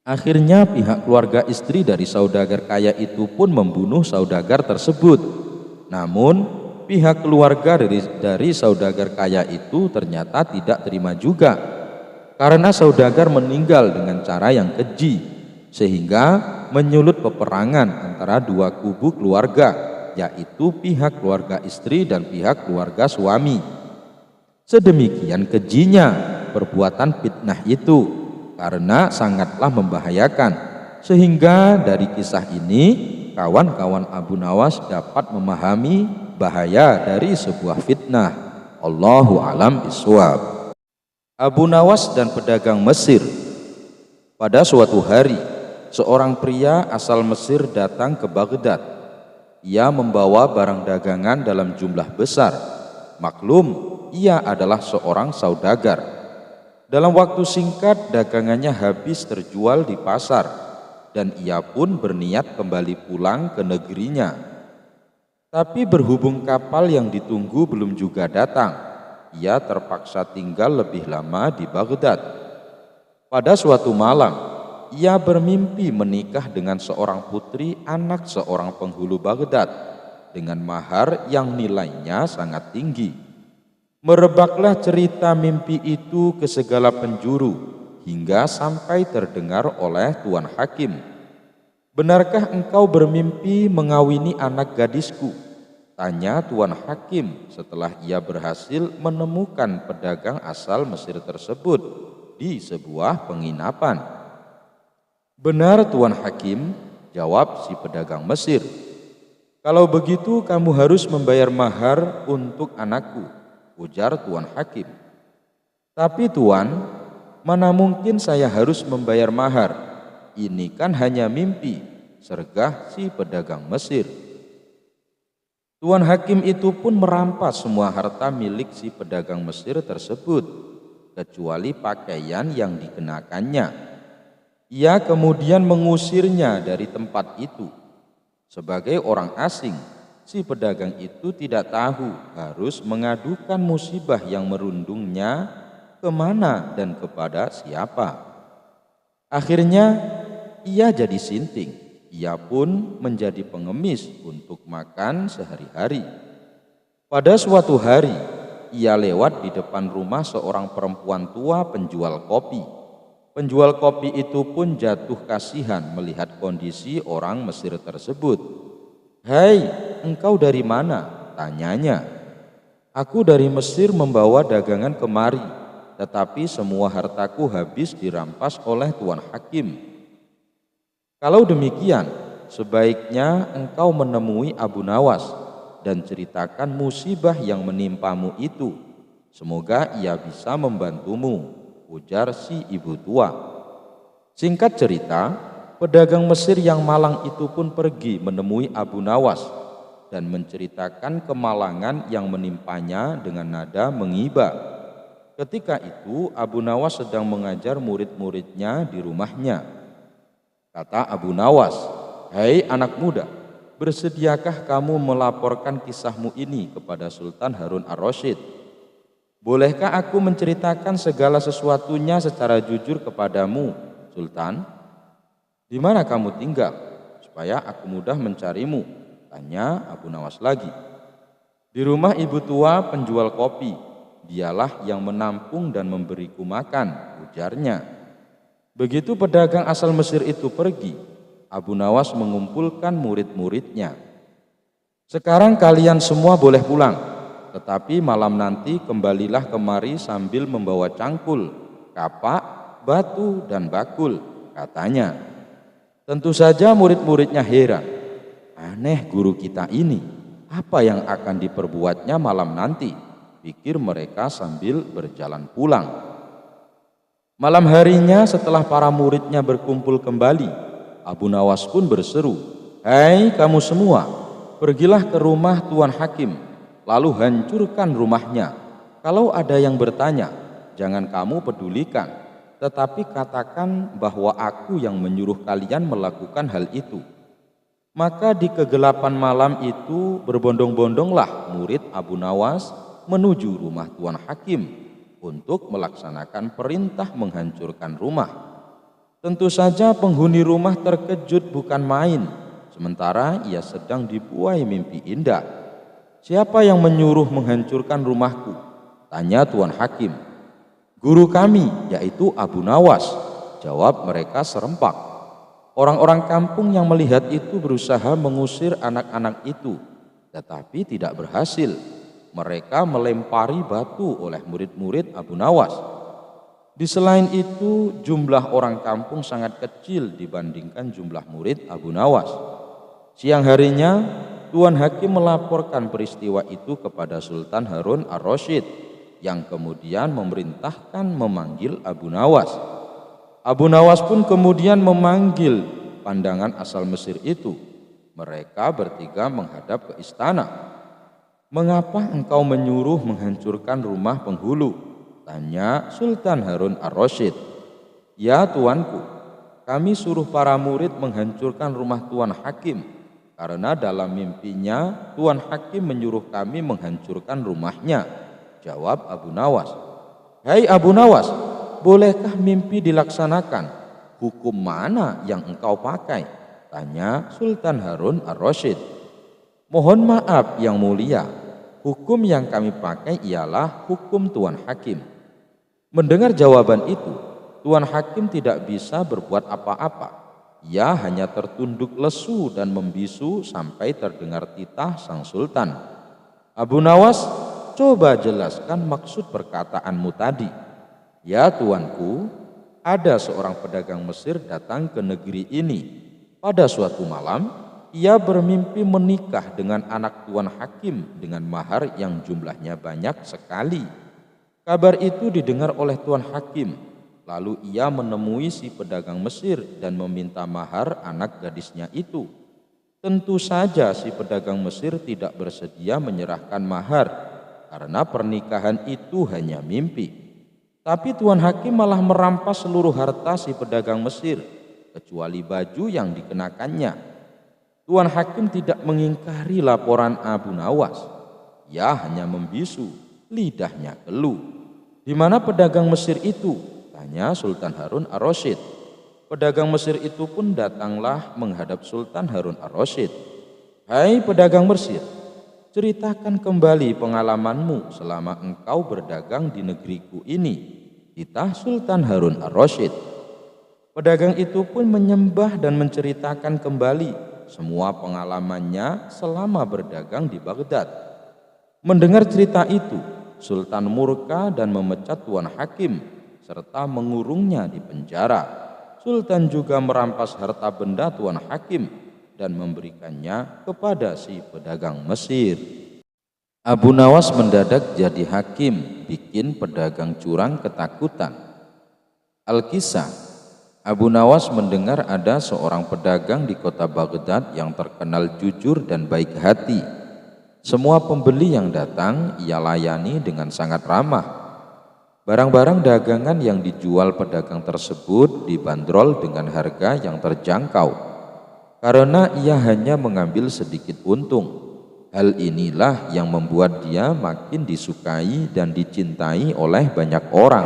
Akhirnya pihak keluarga istri dari saudagar kaya itu pun membunuh saudagar tersebut. Namun pihak keluarga dari saudagar kaya itu ternyata tidak terima juga, karena saudagar meninggal dengan cara yang keji, sehingga menyulut peperangan antara dua kubu keluarga, yaitu pihak keluarga istri dan pihak keluarga suami. Sedemikian kejinya perbuatan fitnah itu, karena sangatlah membahayakan, sehingga dari kisah ini kawan-kawan Abu Nawas dapat memahami bahaya dari sebuah fitnah. Allahu a'lam bishawab. Abu Nawas dan pedagang Mesir. Pada suatu hari, seorang pria asal Mesir datang ke Baghdad. Ia membawa barang dagangan dalam jumlah besar. Maklum, ia adalah seorang saudagar. Dalam waktu singkat dagangannya habis terjual di pasar, dan ia pun berniat kembali pulang ke negerinya. Tapi berhubung kapal yang ditunggu belum juga datang, ia terpaksa tinggal lebih lama di Baghdad. Pada suatu malam, ia bermimpi menikah dengan seorang putri anak seorang penghulu Baghdad dengan mahar yang nilainya sangat tinggi. Merebaklah cerita mimpi itu ke segala penjuru hingga sampai terdengar oleh Tuan Hakim. "Benarkah engkau bermimpi mengawini anak gadisku?" tanya Tuan Hakim setelah ia berhasil menemukan pedagang asal Mesir tersebut di sebuah penginapan. "Benar Tuan Hakim," jawab si pedagang Mesir. "Kalau begitu kamu harus membayar mahar untuk anakku," ujar Tuan Hakim. "Tapi Tuan, mana mungkin saya harus membayar mahar? Ini kan hanya mimpi," sergah si pedagang Mesir. Tuan Hakim itu pun merampas semua harta milik si pedagang Mesir tersebut, kecuali pakaian yang dikenakannya. Ia kemudian mengusirnya dari tempat itu. Sebagai orang asing, si pedagang itu tidak tahu harus mengadukan musibah yang merundungnya kemana dan kepada siapa. Akhirnya ia jadi sinting. Ia pun menjadi pengemis untuk makan sehari-hari. Pada suatu hari, ia lewat di depan rumah seorang perempuan tua penjual kopi. Penjual kopi itu pun jatuh kasihan melihat kondisi orang Mesir tersebut. "Hai, engkau dari mana?" tanyanya. "Aku dari Mesir membawa dagangan kemari, tetapi semua hartaku habis dirampas oleh Tuan Hakim. Kalau demikian, sebaiknya engkau menemui Abu Nawas dan ceritakan musibah yang menimpamu itu. Semoga ia bisa membantumu," ujar si ibu tua. Singkat cerita, pedagang Mesir yang malang itu pun pergi menemui Abu Nawas dan menceritakan kemalangan yang menimpanya dengan nada mengiba. Ketika itu Abu Nawas sedang mengajar murid-muridnya di rumahnya. Kata Abu Nawas, "Hai anak muda, bersediakah kamu melaporkan kisahmu ini kepada Sultan Harun ar-Rasyid? Bolehkah aku menceritakan segala sesuatunya secara jujur kepadamu, Sultan? Di mana kamu tinggal, supaya aku mudah mencarimu?" tanya Abu Nawas lagi. "Di rumah ibu tua penjual kopi, dialah yang menampung dan memberiku makan," ujarnya. Begitu pedagang asal Mesir itu pergi, Abu Nawas mengumpulkan murid-muridnya. "Sekarang kalian semua boleh pulang, tetapi malam nanti kembalilah kemari sambil membawa cangkul, kapak, batu, dan bakul," katanya. Tentu saja murid-muridnya heran. "Aneh guru kita ini, apa yang akan diperbuatnya malam nanti?" pikir mereka sambil berjalan pulang. Malam harinya setelah para muridnya berkumpul kembali, Abu Nawas pun berseru, "Hai kamu semua, pergilah ke rumah Tuan Hakim, lalu hancurkan rumahnya. Kalau ada yang bertanya, jangan kamu pedulikan, tetapi katakan bahwa aku yang menyuruh kalian melakukan hal itu. Maka di kegelapan malam itu berbondong-bondonglah murid Abu Nawas menuju rumah Tuan Hakim untuk melaksanakan perintah menghancurkan rumah. Tentu saja penghuni rumah terkejut bukan main, sementara ia sedang dibuai mimpi indah. Siapa yang menyuruh menghancurkan rumahku? Tanya Tuan Hakim. Guru kami, yaitu Abu Nawas, jawab mereka serempak. Orang-orang kampung yang melihat itu berusaha mengusir anak-anak itu, tetapi tidak berhasil. Mereka melempari batu oleh murid-murid Abu Nawas. Di selain itu, jumlah orang kampung sangat kecil dibandingkan jumlah murid Abu Nawas. Siang harinya, Tuan Hakim melaporkan peristiwa itu kepada Sultan Harun ar-Rasyid, yang kemudian memerintahkan memanggil Abu Nawas. Abu Nawas pun kemudian memanggil pandangan asal Mesir itu. Mereka bertiga menghadap ke istana. Mengapa engkau menyuruh menghancurkan rumah penghulu? Tanya Sultan Harun ar-Rasyid. Ya tuanku, kami suruh para murid menghancurkan rumah Tuan Hakim, karena dalam mimpinya Tuan Hakim menyuruh kami menghancurkan rumahnya, jawab Abu Nawas. Hai Abu Nawas, bolehkah mimpi dilaksanakan? Hukum mana yang engkau pakai? Tanya Sultan Harun ar-Rasyid. Mohon maaf yang mulia, hukum yang kami pakai ialah hukum Tuan Hakim. Mendengar jawaban itu, Tuan Hakim tidak bisa berbuat apa-apa. Ia hanya tertunduk lesu dan membisu sampai terdengar titah sang sultan. Abu Nawas, coba jelaskan maksud perkataanmu tadi. Ya tuanku, ada seorang pedagang Mesir datang ke negeri ini. Pada suatu malam, ia bermimpi menikah dengan anak Tuan Hakim dengan mahar yang jumlahnya banyak sekali. Kabar itu didengar oleh Tuan Hakim. Lalu ia menemui si pedagang Mesir dan meminta mahar anak gadisnya itu. Tentu saja si pedagang Mesir tidak bersedia menyerahkan mahar, karena pernikahan itu hanya mimpi. Tapi Tuan Hakim malah merampas seluruh harta si pedagang Mesir, kecuali baju yang dikenakannya. Tuan Hakim tidak mengingkari laporan Abu Nawas. Ia hanya membisu, lidahnya keluh. Di mana pedagang Mesir itu? Tanya Sultan Harun ar-Rasyid. Pedagang Mesir itu pun datanglah menghadap Sultan Harun ar-Rasyid. Hai pedagang Mesir, ceritakan kembali pengalamanmu selama engkau berdagang di negeriku ini, titah Sultan Harun ar-Rasyid. Pedagang itu pun menyembah dan menceritakan kembali semua pengalamannya selama berdagang di Baghdad. Mendengar cerita itu, Sultan murka dan memecat Tuan Hakim serta mengurungnya di penjara. Sultan juga merampas harta benda Tuan Hakim dan memberikannya kepada si pedagang Mesir. Abu Nawas mendadak jadi hakim, bikin pedagang curang ketakutan. Al-Kisah, Abu Nawas mendengar ada seorang pedagang di kota Baghdad yang terkenal jujur dan baik hati. Semua pembeli yang datang ia layani dengan sangat ramah. Barang-barang dagangan yang dijual pedagang tersebut dibanderol dengan harga yang terjangkau, karena ia hanya mengambil sedikit untung. Hal inilah yang membuat dia makin disukai dan dicintai oleh banyak orang.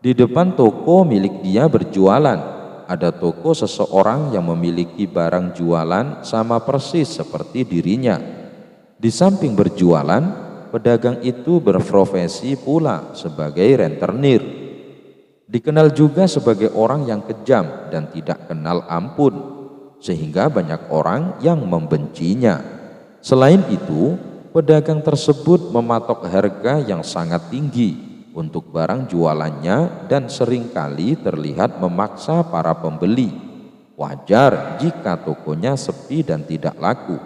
Di depan toko milik dia berjualan, ada toko seseorang yang memiliki barang jualan sama persis seperti dirinya. Di samping berjualan, pedagang itu berprofesi pula sebagai rentenir. Dikenal juga sebagai orang yang kejam dan tidak kenal ampun, sehingga banyak orang yang membencinya. Selain itu, pedagang tersebut mematok harga yang sangat tinggi untuk barang jualannya dan seringkali terlihat memaksa para pembeli. Wajar jika tokonya sepi dan tidak laku.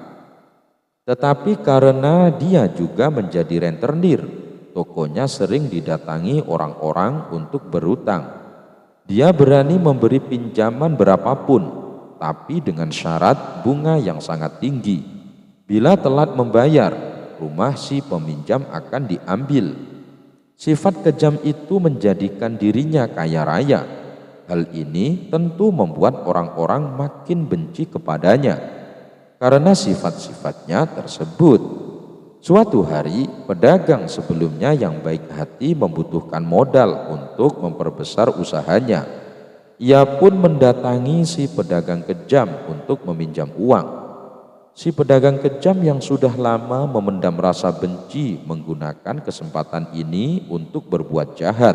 Tetapi karena dia juga menjadi rentenir, tokonya sering didatangi orang-orang untuk berutang. Dia berani memberi pinjaman berapapun, tapi dengan syarat bunga yang sangat tinggi. Bila telat membayar, rumah si peminjam akan diambil. Sifat kejam itu menjadikan dirinya kaya raya. Hal ini tentu membuat orang-orang makin benci kepadanya karena sifat-sifatnya tersebut. Suatu hari, pedagang sebelumnya yang baik hati membutuhkan modal untuk memperbesar usahanya. Ia pun mendatangi si pedagang kejam untuk meminjam uang. Si pedagang kejam yang sudah lama memendam rasa benci menggunakan kesempatan ini untuk berbuat jahat.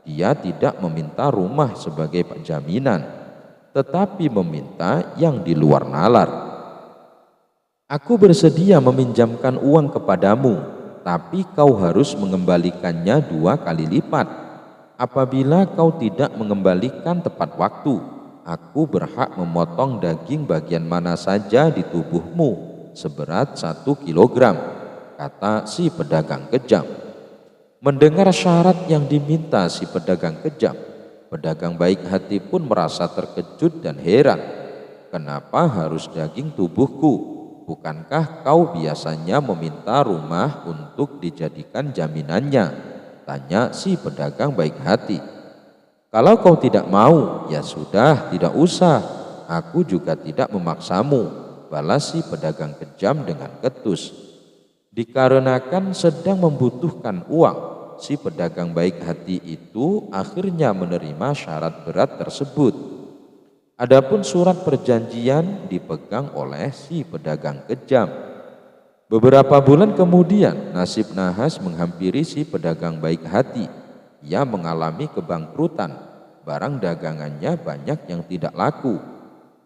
Dia tidak meminta rumah sebagai jaminan, tetapi meminta yang di luar nalar. Aku bersedia meminjamkan uang kepadamu, tapi kau harus mengembalikannya 2 kali lipat. Apabila kau tidak mengembalikan tepat waktu, aku berhak memotong daging bagian mana saja di tubuhmu seberat 1 kilogram, kata si pedagang kejam. Mendengar syarat yang diminta si pedagang kejam, pedagang baik hati pun merasa terkejut dan heran. Kenapa harus daging tubuhku? Bukankah kau biasanya meminta rumah untuk dijadikan jaminannya? Tanya si pedagang baik hati. Kalau kau tidak mau, ya sudah, tidak usah. Aku juga tidak memaksamu, balas si pedagang kejam dengan ketus. Dikarenakan sedang membutuhkan uang, si pedagang baik hati itu akhirnya menerima syarat berat tersebut. Adapun surat perjanjian dipegang oleh si pedagang kejam. Beberapa bulan kemudian, nasib nahas menghampiri si pedagang baik hati. Ia mengalami kebangkrutan, barang dagangannya banyak yang tidak laku.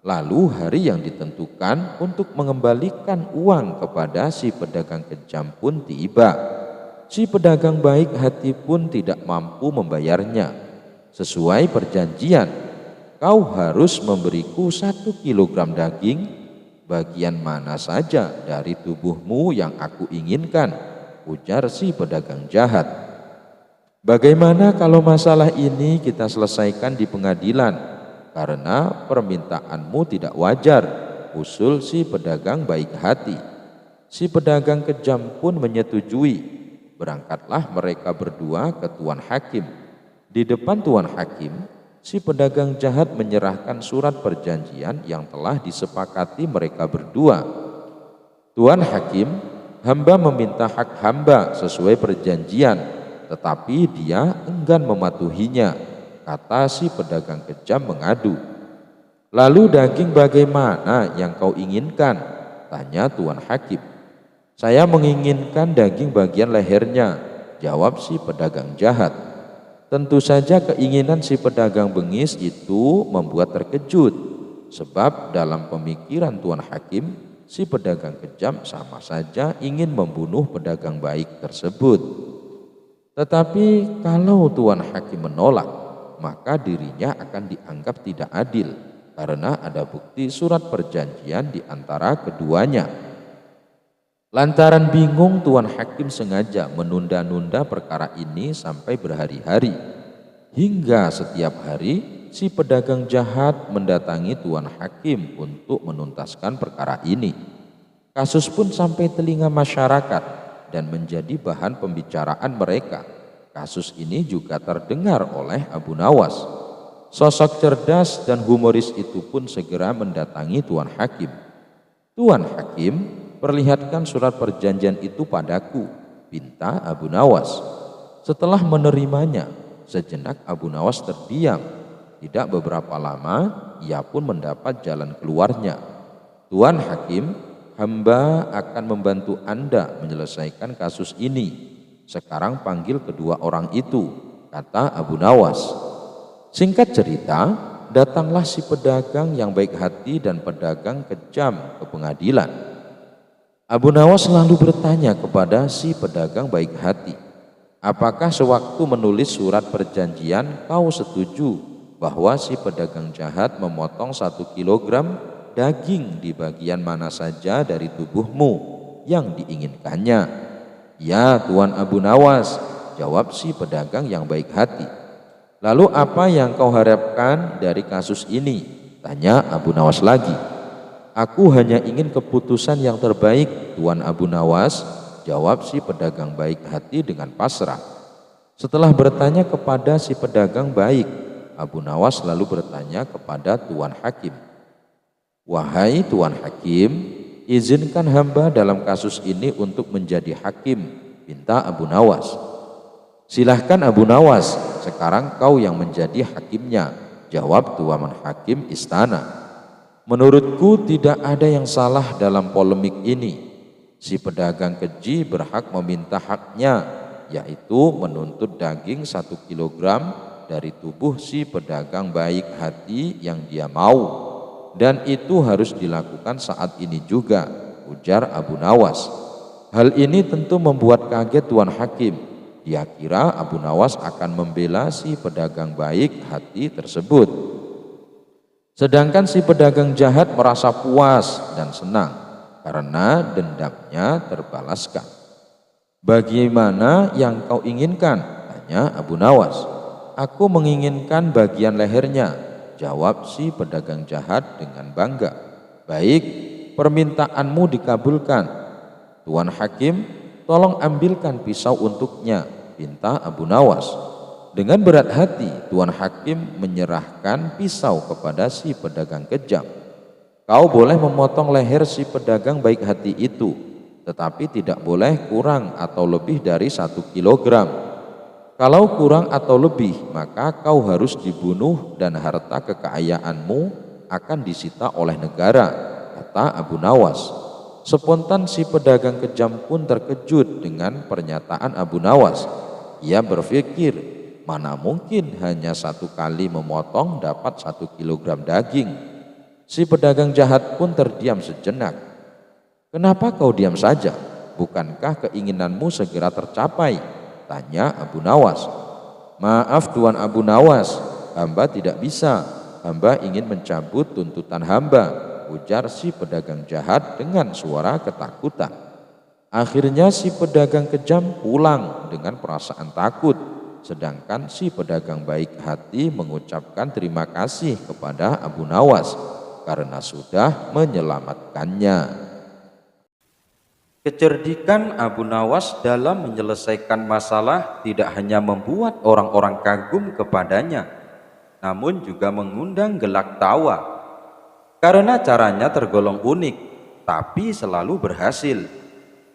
Lalu hari yang ditentukan untuk mengembalikan uang kepada si pedagang kejam pun tiba. Si pedagang baik hati pun tidak mampu membayarnya. Sesuai perjanjian, kau harus memberiku 1 kilogram daging, bagian mana saja dari tubuhmu yang aku inginkan, ujar si pedagang jahat. Bagaimana kalau masalah ini kita selesaikan di pengadilan, karena permintaanmu tidak wajar, usul si pedagang baik hati. Si pedagang kejam pun menyetujui. Berangkatlah mereka berdua ke Tuan Hakim. Di depan Tuan Hakim, si pedagang jahat menyerahkan surat perjanjian yang telah disepakati mereka berdua. Tuan Hakim, hamba meminta hak hamba sesuai perjanjian, tetapi dia enggan mematuhinya, kata si pedagang kejam mengadu. Lalu daging bagaimana yang kau inginkan? Tanya Tuan Hakim. Saya menginginkan daging bagian lehernya, jawab si pedagang jahat. Tentu saja keinginan si pedagang bengis itu membuat terkejut, sebab dalam pemikiran Tuan Hakim, si pedagang kejam sama saja ingin membunuh pedagang baik tersebut. Tetapi kalau Tuan Hakim menolak, maka dirinya akan dianggap tidak adil karena ada bukti surat perjanjian di antara keduanya. Lantaran bingung, Tuan Hakim sengaja menunda-nunda perkara ini sampai berhari-hari. Hingga setiap hari si pedagang jahat mendatangi Tuan Hakim untuk menuntaskan perkara ini. Kasus pun sampai telinga masyarakat dan menjadi bahan pembicaraan mereka. Kasus ini juga terdengar oleh Abu Nawas. Sosok cerdas dan humoris itu pun segera mendatangi Tuan Hakim. Tuan Hakim, perlihatkan surat perjanjian itu padaku, pinta Abu Nawas. Setelah menerimanya, sejenak Abu Nawas terdiam. Tidak beberapa lama, ia pun mendapat jalan keluarnya. Tuan Hakim, hamba akan membantu Anda menyelesaikan kasus ini. Sekarang panggil kedua orang itu, kata Abu Nawas. Singkat cerita, datanglah si pedagang yang baik hati dan pedagang kejam ke pengadilan. Abu Nawas lalu bertanya kepada si pedagang baik hati, apakah sewaktu menulis surat perjanjian kau setuju bahwa si pedagang jahat memotong 1 kilogram daging di bagian mana saja dari tubuhmu yang diinginkannya? Ya, Tuan Abu Nawas, jawab si pedagang yang baik hati. Lalu apa yang kau harapkan dari kasus ini? Tanya Abu Nawas lagi. Aku hanya ingin keputusan yang terbaik, Tuan Abu Nawas, jawab si pedagang baik hati dengan pasrah. Setelah bertanya kepada si pedagang baik, Abu Nawas lalu bertanya kepada Tuan Hakim, "Wahai Tuan Hakim, izinkan hamba dalam kasus ini untuk menjadi hakim," pinta Abu Nawas. "Silahkan Abu Nawas, sekarang kau yang menjadi hakimnya," jawab Tuan Hakim istana. "Menurutku tidak ada yang salah dalam polemik ini. Si pedagang keji berhak meminta haknya, yaitu menuntut daging 1 kilogram dari tubuh si pedagang baik hati yang dia mau. Dan itu harus dilakukan saat ini juga," ujar Abu Nawas. Hal ini tentu membuat kaget Tuan Hakim. Dia kira Abu Nawas akan membela si pedagang baik hati tersebut. Sedangkan si pedagang jahat merasa puas dan senang karena dendamnya terbalaskan. "Bagaimana yang kau inginkan?" tanya Abu Nawas. "Aku menginginkan bagian lehernya," jawab si pedagang jahat dengan bangga. "Baik, permintaanmu dikabulkan. Tuan Hakim, tolong ambilkan pisau untuknya," pinta Abu Nawas. Dengan berat hati, Tuan Hakim menyerahkan pisau kepada si pedagang kejam. "Kau boleh memotong leher si pedagang baik hati itu, tetapi tidak boleh kurang atau lebih dari 1 kilogram. Kalau kurang atau lebih, maka kau harus dibunuh dan harta kekayaanmu akan disita oleh negara," kata Abu Nawas. Spontan si pedagang kejam pun terkejut dengan pernyataan Abu Nawas. Ia berpikir, mana mungkin hanya 1 kali memotong dapat 1 kilogram daging. Si pedagang jahat pun terdiam sejenak. "Kenapa kau diam saja? Bukankah keinginanmu segera tercapai?" tanya Abu Nawas. "Maaf Tuan Abu Nawas, hamba tidak bisa. Hamba ingin mencabut tuntutan hamba," ujar si pedagang jahat dengan suara ketakutan. Akhirnya si pedagang kejam pulang dengan perasaan takut, sedangkan si pedagang baik hati mengucapkan terima kasih kepada Abu Nawas karena sudah menyelamatkannya. Kecerdikan Abu Nawas dalam menyelesaikan masalah tidak hanya membuat orang-orang kagum kepadanya, namun juga mengundang gelak tawa. Karena caranya tergolong unik, tapi selalu berhasil.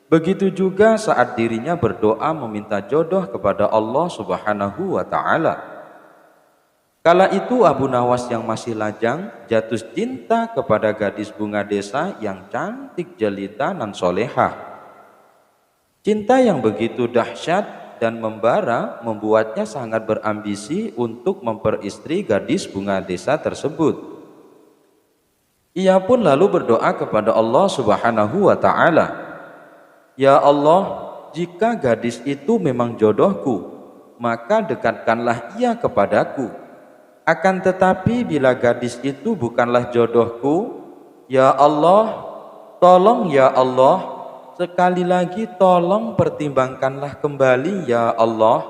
Begitu juga saat dirinya berdoa meminta jodoh kepada Allah Subhanahu wa Ta'ala. Kala itu Abu Nawas yang masih lajang jatuh cinta kepada gadis bunga desa yang cantik jelita nan solehah. Cinta yang begitu dahsyat dan membara membuatnya sangat berambisi untuk memperistri gadis bunga desa tersebut. Ia pun lalu berdoa kepada Allah Subhanahu wa Ta'ala, "Ya Allah, jika gadis itu memang jodohku, maka dekatkanlah ia kepadaku. Akan tetapi bila gadis itu bukanlah jodohku, ya Allah, tolong ya Allah, sekali lagi tolong pertimbangkanlah kembali ya Allah,"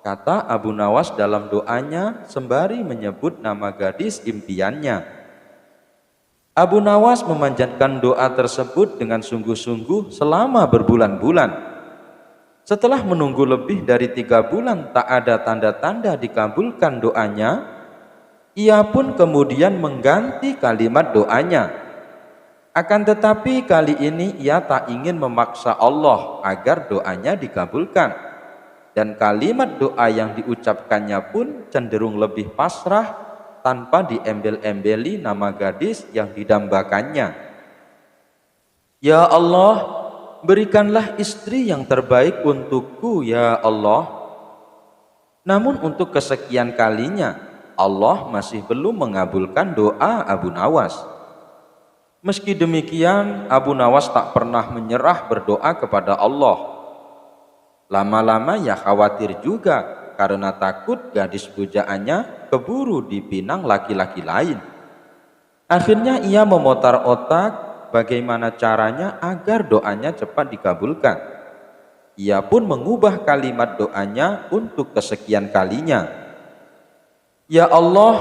kata Abu Nawas dalam doanya sembari menyebut nama gadis impiannya. Abu Nawas memanjatkan doa tersebut dengan sungguh-sungguh selama berbulan-bulan. Setelah menunggu lebih dari 3 bulan tak ada tanda-tanda dikabulkan doanya, ia pun kemudian mengganti kalimat doanya. Akan tetapi kali ini ia tak ingin memaksa Allah agar doanya dikabulkan. Dan kalimat doa yang diucapkannya pun cenderung lebih pasrah tanpa diembel-embeli nama gadis yang didambakannya. "Ya Allah, berikanlah istri yang terbaik untukku ya Allah." Namun untuk kesekian kalinya, Allah masih belum mengabulkan doa Abu Nawas. Meski demikian, Abu Nawas tak pernah menyerah berdoa kepada Allah. Lama-lama ia khawatir juga karena takut gadis pujaannya keburu dipinang laki-laki lain. Akhirnya ia memutar otak bagaimana caranya agar doanya cepat dikabulkan. Ia pun mengubah kalimat doanya untuk kesekian kalinya. "Ya Allah,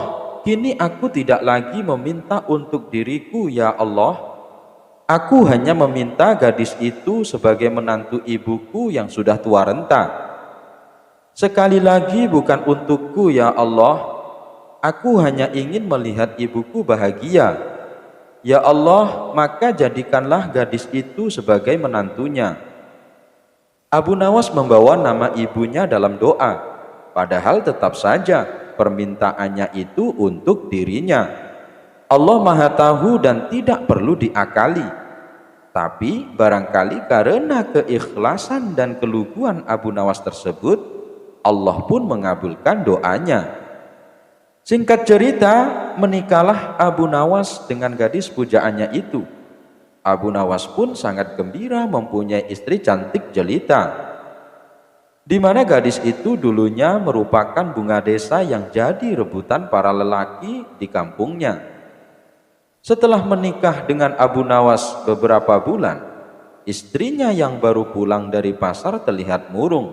kini aku tidak lagi meminta untuk diriku ya Allah. Aku hanya meminta gadis itu sebagai menantu ibuku yang sudah tua renta. Sekali lagi bukan untukku ya Allah, aku hanya ingin melihat ibuku bahagia. Ya Allah, maka jadikanlah gadis itu sebagai menantunya. Abu Nawas membawa nama ibunya dalam doa, padahal tetap saja permintaannya itu untuk dirinya. Allah Maha Tahu dan tidak perlu diakali. Tapi barangkali karena keikhlasan dan keluguan Abu Nawas tersebut, Allah pun mengabulkan doanya. Singkat cerita, menikahlah Abu Nawas dengan gadis pujaannya itu. Abu Nawas pun sangat gembira mempunyai istri cantik jelita, di mana gadis itu dulunya merupakan bunga desa yang jadi rebutan para lelaki di kampungnya. Setelah menikah dengan Abu Nawas beberapa bulan, istrinya yang baru pulang dari pasar terlihat murung.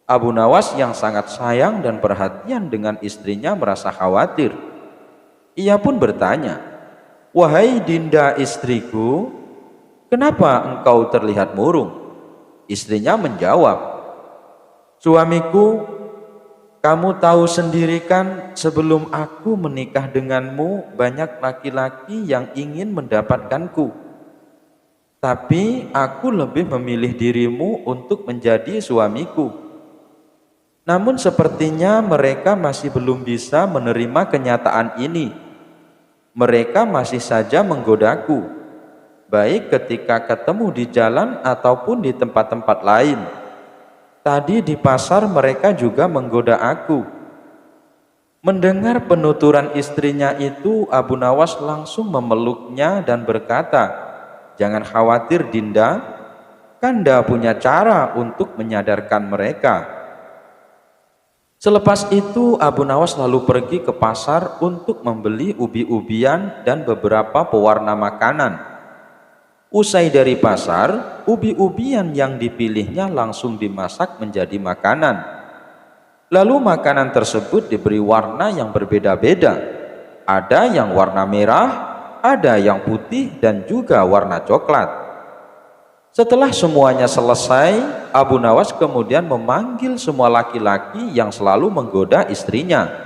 Abu Nawas yang sangat sayang dan perhatian dengan istrinya merasa khawatir. Ia pun bertanya, "Wahai Dinda istriku, kenapa engkau terlihat murung?" Istrinya menjawab, "Suamiku, kamu tahu sendiri kan, sebelum aku menikah denganmu banyak laki-laki yang ingin mendapatkanku. Tapi aku lebih memilih dirimu untuk menjadi suamiku. Namun sepertinya mereka masih belum bisa menerima kenyataan ini. Mereka masih saja menggodaku, baik ketika ketemu di jalan ataupun di tempat-tempat lain. Tadi di pasar mereka juga menggoda aku." Mendengar penuturan istrinya itu, Abu Nawas langsung memeluknya dan berkata, "Jangan khawatir Dinda, Kanda punya cara untuk menyadarkan mereka." Selepas itu Abu Nawas lalu pergi ke pasar untuk membeli ubi-ubian dan beberapa pewarna makanan. Usai dari pasar, ubi-ubian yang dipilihnya langsung dimasak menjadi makanan. Lalu makanan tersebut diberi warna yang berbeda-beda. Ada yang warna merah, ada yang putih, dan juga warna coklat. Setelah semuanya selesai, Abu Nawas kemudian memanggil semua laki-laki yang selalu menggoda istrinya.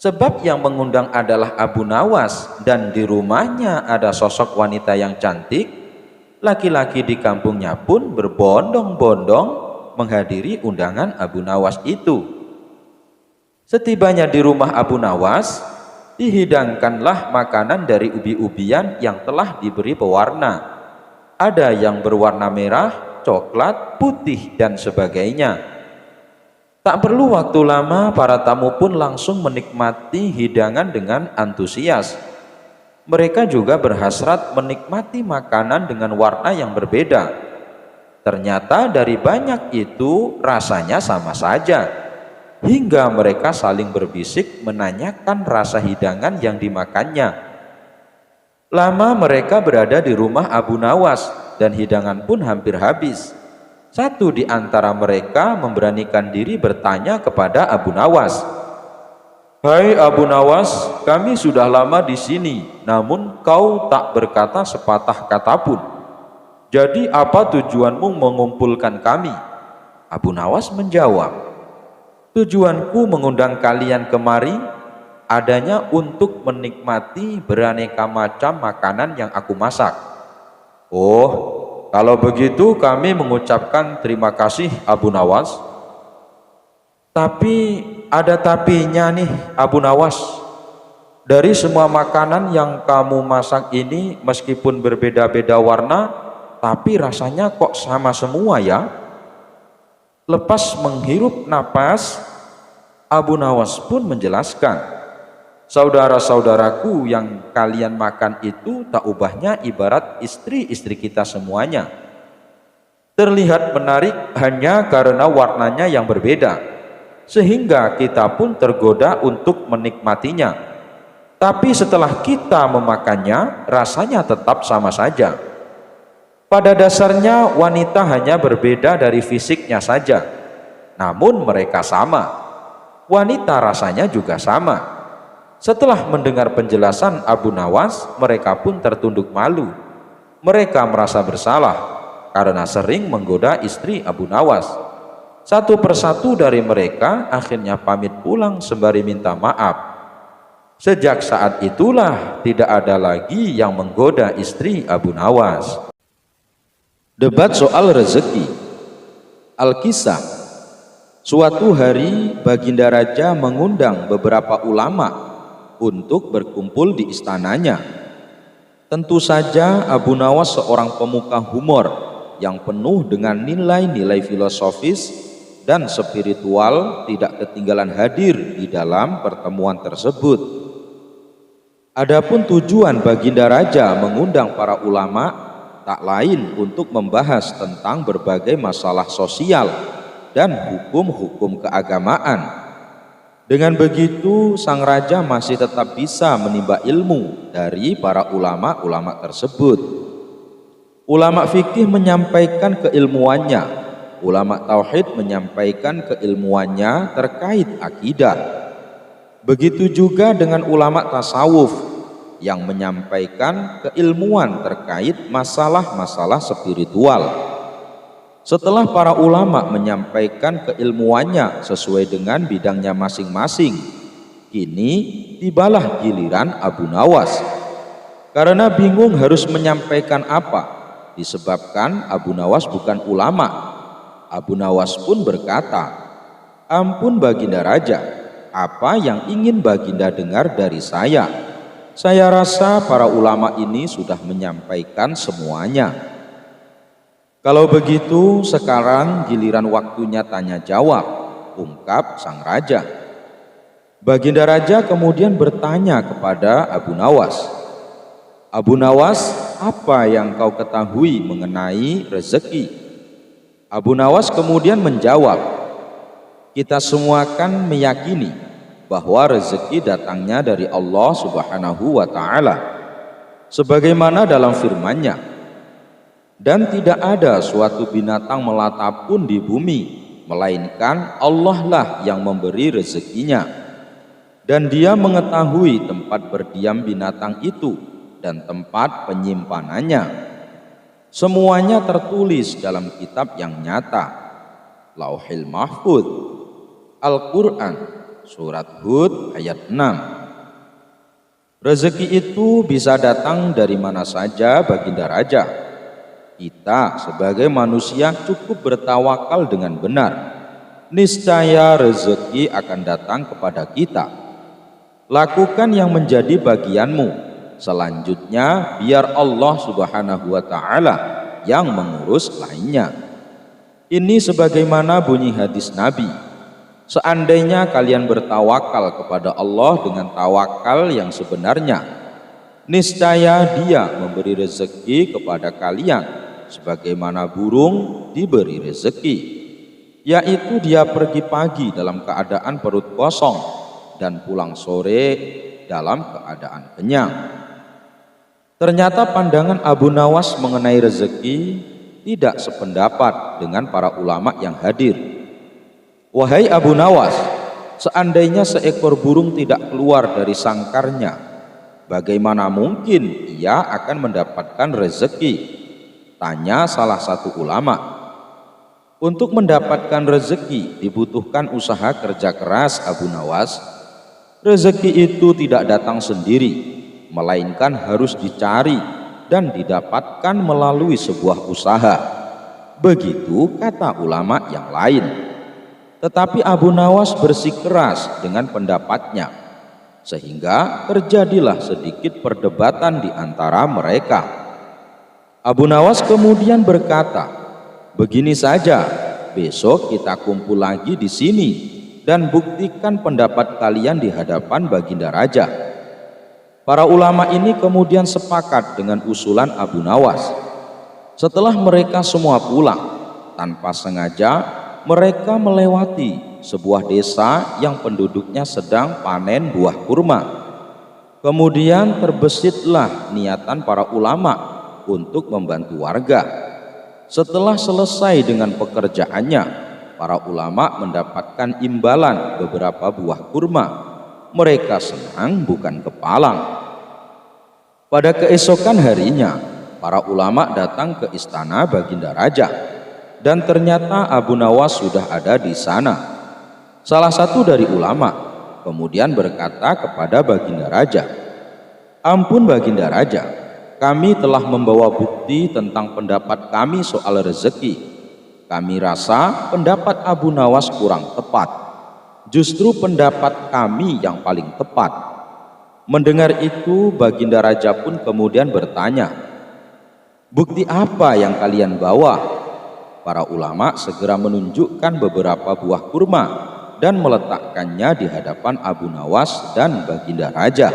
Sebab yang mengundang adalah Abu Nawas dan di rumahnya ada sosok wanita yang cantik, laki-laki di kampungnya pun berbondong-bondong menghadiri undangan Abu Nawas itu. Setibanya di rumah Abu Nawas, dihidangkanlah makanan dari ubi-ubian yang telah diberi pewarna. Ada yang berwarna merah, coklat, putih, dan sebagainya. Tak perlu waktu lama, para tamu pun langsung menikmati hidangan dengan antusias. Mereka juga berhasrat menikmati makanan dengan warna yang berbeda. Ternyata dari banyak itu rasanya sama saja, hingga mereka saling berbisik menanyakan rasa hidangan yang dimakannya. Lama mereka berada di rumah Abu Nawas dan hidangan pun hampir habis. Satu di antara mereka memberanikan diri bertanya kepada Abu Nawas, "Hai Abu Nawas, kami sudah lama di sini, namun kau tak berkata sepatah kata pun. Jadi apa tujuanmu mengumpulkan kami?" Abu Nawas menjawab, "Tujuanku mengundang kalian kemari adanya untuk menikmati beraneka macam makanan yang aku masak." "Oh, kalau begitu kami mengucapkan terima kasih Abu Nawas." "Tapi ada tapinya nih Abu Nawas. Dari semua makanan yang kamu masak ini meskipun berbeda-beda warna, tapi rasanya kok sama semua ya?" Lepas menghirup napas, Abu Nawas pun menjelaskan, "Saudara-saudaraku yang kalian makan itu tak ubahnya ibarat istri-istri kita semuanya. Terlihat menarik hanya karena warnanya yang berbeda, sehingga kita pun tergoda untuk menikmatinya. Tapi setelah kita memakannya, rasanya tetap sama saja. Pada dasarnya wanita hanya berbeda dari fisiknya saja, namun mereka sama. Wanita rasanya juga sama." Setelah mendengar penjelasan Abu Nawas, mereka pun tertunduk malu Mereka merasa bersalah karena sering menggoda istri Abu Nawas. Satu persatu dari mereka akhirnya pamit pulang sembari minta maaf. Sejak saat itulah tidak ada lagi yang menggoda istri Abu Nawas. Debat soal rezeki. Al-Kisah. Suatu hari Baginda Raja mengundang beberapa ulama untuk berkumpul di istananya. Tentu saja Abu Nawas seorang pemuka humor yang penuh dengan nilai-nilai filosofis dan spiritual tidak ketinggalan hadir di dalam pertemuan tersebut. Adapun tujuan Baginda Raja mengundang para ulama tak lain untuk membahas tentang berbagai masalah sosial dan hukum-hukum keagamaan. Dengan begitu, sang raja masih tetap bisa menimba ilmu dari para ulama-ulama tersebut. Ulama fikih menyampaikan keilmuannya, ulama tauhid menyampaikan keilmuannya terkait akidah. Begitu juga dengan ulama tasawuf yang menyampaikan keilmuan terkait masalah-masalah spiritual. Setelah para ulama menyampaikan keilmuannya sesuai dengan bidangnya masing-masing, kini tibalah giliran Abu Nawas. Karena bingung harus menyampaikan apa, disebabkan Abu Nawas bukan ulama. Abu Nawas pun berkata, "Ampun Baginda Raja, apa yang ingin Baginda dengar dari saya? Saya rasa para ulama ini sudah menyampaikan semuanya. Kalau begitu, sekarang giliran waktunya tanya jawab," ungkap sang raja. Baginda Raja kemudian bertanya kepada Abu Nawas, "Abu Nawas, apa yang kau ketahui mengenai rezeki?" Abu Nawas kemudian menjawab, "Kita semua kan meyakini bahwa rezeki datangnya dari Allah Subhanahu wa Ta'ala, sebagaimana dalam firman-Nya, dan tidak ada suatu binatang melata pun di bumi, melainkan Allah lah yang memberi rezekinya, dan Dia mengetahui tempat berdiam binatang itu dan tempat penyimpanannya. Semuanya tertulis dalam kitab yang nyata, Lauhil Mahfuz." Al-Quran, Surat Hud ayat 6. Rezeki itu bisa datang dari mana saja Baginda Raja. Kita sebagai manusia cukup bertawakal dengan benar. Niscaya rezeki akan datang kepada kita. Lakukan yang menjadi bagianmu. Selanjutnya biar Allah Subhanahu wa Ta'ala yang mengurus lainnya. Ini sebagaimana bunyi hadis Nabi, "Seandainya kalian bertawakal kepada Allah dengan tawakal yang sebenarnya, niscaya Dia memberi rezeki kepada kalian sebagaimana burung diberi rezeki, yaitu dia pergi pagi dalam keadaan perut kosong dan pulang sore dalam keadaan kenyang." Ternyata pandangan Abu Nawas mengenai rezeki tidak sependapat dengan para ulama yang hadir. "Wahai Abu Nawas, seandainya seekor burung tidak keluar dari sangkarnya, bagaimana mungkin ia akan mendapatkan rezeki?" tanya salah satu ulama. "Untuk mendapatkan rezeki dibutuhkan usaha kerja keras Abu Nawas. Rezeki itu tidak datang sendiri, melainkan harus dicari dan didapatkan melalui sebuah usaha." Begitu kata ulama yang lain. Tetapi Abu Nawas bersikeras dengan pendapatnya, sehingga terjadilah sedikit perdebatan di antara mereka. Abu Nawas kemudian berkata, "Begini saja, besok kita kumpul lagi di sini dan buktikan pendapat kalian di hadapan Baginda Raja." Para ulama ini kemudian sepakat dengan usulan Abu Nawas. Setelah mereka semua pulang, tanpa sengaja mereka melewati sebuah desa yang penduduknya sedang panen buah kurma. Kemudian terbesitlah niatan para ulama untuk membantu warga. Setelah selesai dengan pekerjaannya, para ulama mendapatkan imbalan beberapa buah kurma. Mereka senang bukan kepalang. Pada keesokan harinya, para ulama datang ke istana Baginda Raja, dan ternyata Abu Nawas sudah ada di sana. Salah satu dari ulama kemudian berkata kepada Baginda Raja, "Ampun Baginda Raja, kami telah membawa bukti tentang pendapat kami soal rezeki. Kami rasa pendapat Abu Nawas kurang tepat. Justru pendapat kami yang paling tepat." Mendengar itu, Baginda Raja pun kemudian bertanya, "Bukti apa yang kalian bawa?" Para ulama segera menunjukkan beberapa buah kurma dan meletakkannya di hadapan Abu Nawas dan Baginda Raja.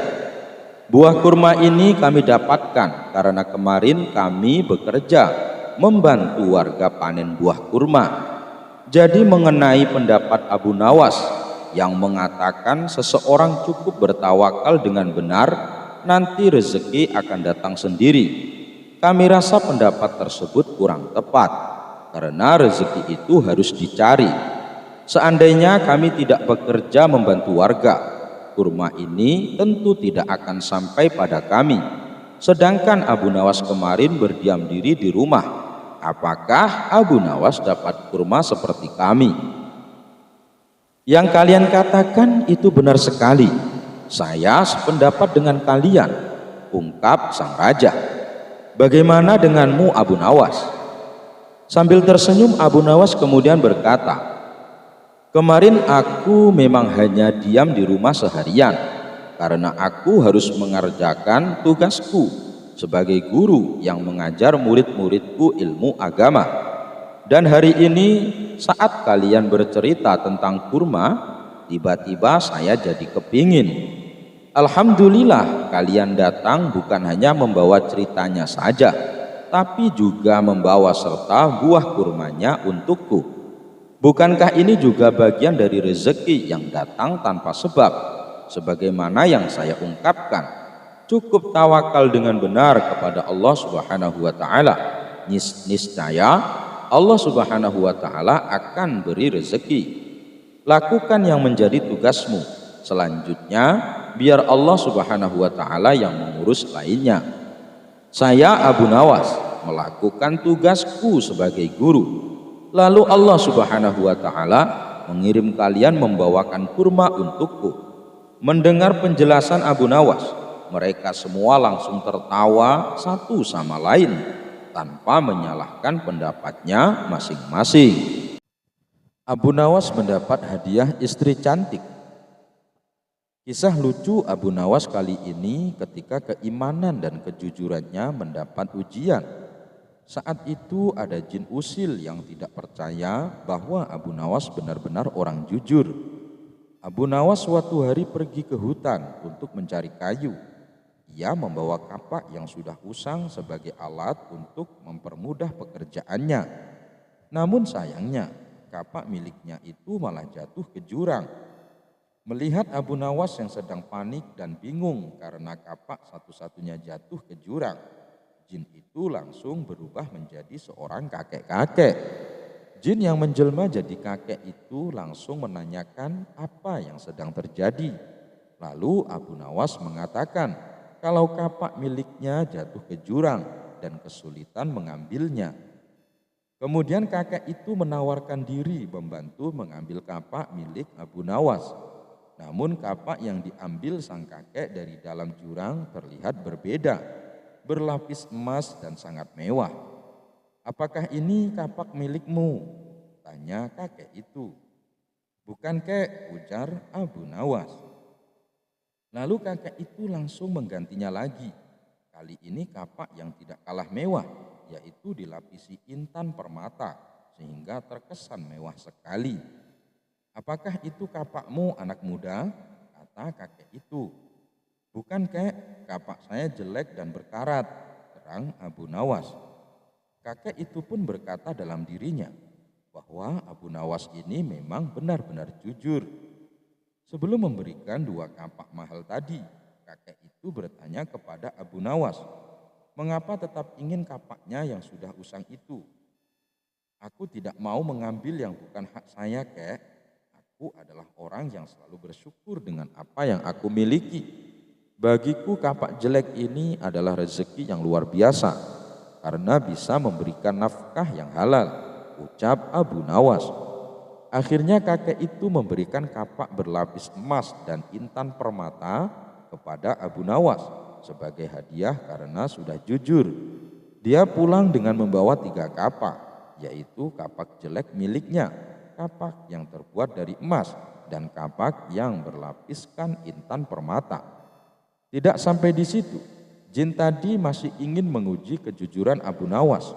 "Buah kurma ini kami dapatkan karena kemarin kami bekerja membantu warga panen buah kurma. Jadi mengenai pendapat Abu Nawas yang mengatakan seseorang cukup bertawakal dengan benar, nanti rezeki akan datang sendiri, kami rasa pendapat tersebut kurang tepat, karena rezeki itu harus dicari. Seandainya kami tidak bekerja membantu warga, kurma ini tentu tidak akan sampai pada kami. Sedangkan Abu Nawas kemarin berdiam diri di rumah. Apakah Abu Nawas dapat kurma seperti kami?" "Yang kalian katakan itu benar sekali. Saya sependapat dengan kalian," ungkap sang raja. "Bagaimana denganmu Abu Nawas?" Sambil tersenyum, Abu Nawas kemudian berkata, "Kemarin aku memang hanya diam di rumah seharian karena aku harus mengerjakan tugasku sebagai guru yang mengajar murid-muridku ilmu agama. Dan hari ini saat kalian bercerita tentang kurma, tiba-tiba saya jadi kepingin. Alhamdulillah kalian datang bukan hanya membawa ceritanya saja, tapi juga membawa serta buah kurmanya untukku. Bukankah ini juga bagian dari rezeki yang datang tanpa sebab, sebagaimana yang saya ungkapkan? Cukup tawakal dengan benar kepada Allah Subhanahu wa Ta'ala. Niscaya Allah Subhanahu wa Ta'ala akan beri rezeki. Lakukan yang menjadi tugasmu. Selanjutnya biar Allah Subhanahu wa Ta'ala yang mengurus lainnya. Saya Abu Nawas melakukan tugasku sebagai guru. Lalu Allah Subhanahu wa Ta'ala mengirim kalian membawakan kurma untukku." Mendengar penjelasan Abu Nawas, mereka semua langsung tertawa satu sama lain tanpa menyalahkan pendapatnya masing-masing. Abu Nawas mendapat hadiah istri cantik. Kisah lucu Abu Nawas kali ini ketika keimanan dan kejujurannya mendapat ujian. Saat itu ada jin usil yang tidak percaya bahwa Abu Nawas benar-benar orang jujur. Abu Nawas suatu hari pergi ke hutan untuk mencari kayu. Ia membawa kapak yang sudah usang sebagai alat untuk mempermudah pekerjaannya. Namun sayangnya, kapak miliknya itu malah jatuh ke jurang. Melihat Abu Nawas yang sedang panik dan bingung karena kapak satu-satunya jatuh ke jurang, jin itu langsung berubah menjadi seorang kakek-kakek. Jin yang menjelma jadi kakek itu langsung menanyakan apa yang sedang terjadi. Lalu Abu Nawas mengatakan kalau kapak miliknya jatuh ke jurang dan kesulitan mengambilnya. Kemudian kakek itu menawarkan diri membantu mengambil kapak milik Abu Nawas. Namun kapak yang diambil sang kakek dari dalam jurang terlihat berbeda, berlapis emas dan sangat mewah. "Apakah ini kapak milikmu?" tanya kakek itu. "Bukan kek," ujar Abu Nawas. Lalu kakek itu langsung menggantinya lagi. Kali ini kapak yang tidak kalah mewah, yaitu dilapisi intan permata sehingga terkesan mewah sekali. "Apakah itu kapakmu anak muda?" kata kakek itu. "Bukan kek, kapak saya jelek dan berkarat," terang Abu Nawas. Kakek itu pun berkata dalam dirinya bahwa Abu Nawas ini memang benar-benar jujur. Sebelum memberikan dua kapak mahal tadi, kakek itu bertanya kepada Abu Nawas, "Mengapa tetap ingin kapaknya yang sudah usang itu?" "Aku tidak mau mengambil yang bukan hak saya, kek. Aku adalah orang yang selalu bersyukur dengan apa yang aku miliki. Bagiku kapak jelek ini adalah rezeki yang luar biasa. karena bisa memberikan nafkah yang halal, ucap Abu Nawas. Akhirnya kakek itu memberikan kapak berlapis emas dan intan permata kepada Abu Nawas sebagai hadiah karena sudah jujur. Dia pulang dengan membawa 3 kapak, yaitu kapak jelek miliknya, kapak yang terbuat dari emas, dan kapak yang berlapiskan intan permata. Tidak sampai di situ, jin tadi masih ingin menguji kejujuran Abu Nawas.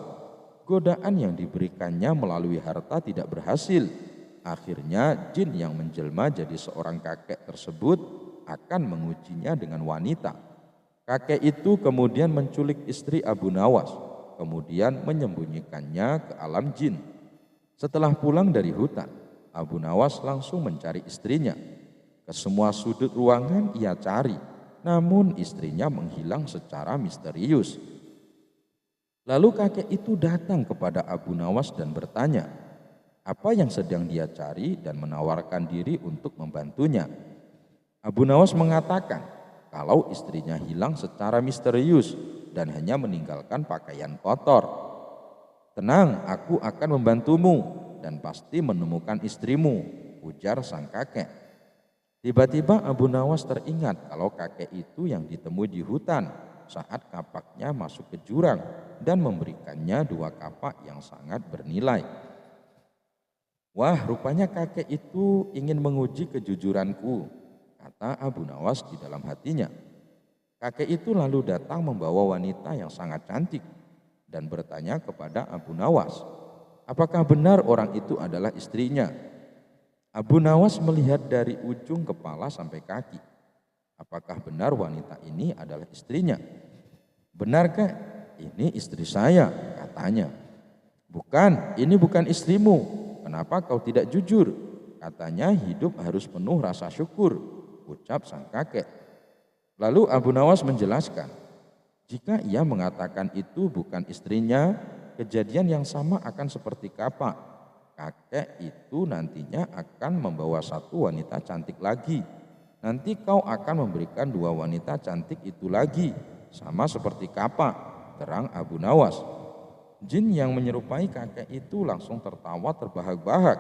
Godaan yang diberikannya melalui harta tidak berhasil. Akhirnya jin yang menjelma jadi seorang kakek tersebut akan mengujinya dengan wanita. Kakek itu kemudian menculik istri Abu Nawas, kemudian menyembunyikannya ke alam jin. Setelah pulang dari hutan, Abu Nawas langsung mencari istrinya. Ke semua sudut ruangan ia cari, namun istrinya menghilang secara misterius. Lalu kakek itu datang kepada Abu Nawas dan bertanya, apa yang sedang dia cari, dan menawarkan diri untuk membantunya. Abu Nawas mengatakan kalau istrinya hilang secara misterius dan hanya meninggalkan pakaian kotor. Tenang, aku akan membantumu dan pasti menemukan istrimu, ujar sang kakek. Tiba-tiba Abu Nawas teringat kalau kakek itu yang ditemui di hutan saat kapaknya masuk ke jurang dan memberikannya 2 kapak yang sangat bernilai. Wah, rupanya kakek itu ingin menguji kejujuranku, kata Abu Nawas di dalam hatinya. Kakek itu lalu datang membawa wanita yang sangat cantik dan bertanya kepada Abu Nawas, apakah benar orang itu adalah istrinya? Abu Nawas melihat dari ujung kepala sampai kaki. Apakah benar wanita ini adalah istrinya? Benarkah? Ini istri saya, katanya. Bukan, ini bukan istrimu. Kenapa kau tidak jujur? Katanya hidup harus penuh rasa syukur, ucap sang kakek. Lalu Abu Nawas menjelaskan, jika ia mengatakan itu bukan istrinya, kejadian yang sama akan seperti kapak. Kakek itu nantinya akan membawa 1 wanita cantik lagi. Nanti kau akan memberikan 2 wanita cantik itu lagi, sama seperti kapak, terang Abu Nawas. Jin yang menyerupai kakek itu langsung tertawa terbahak-bahak.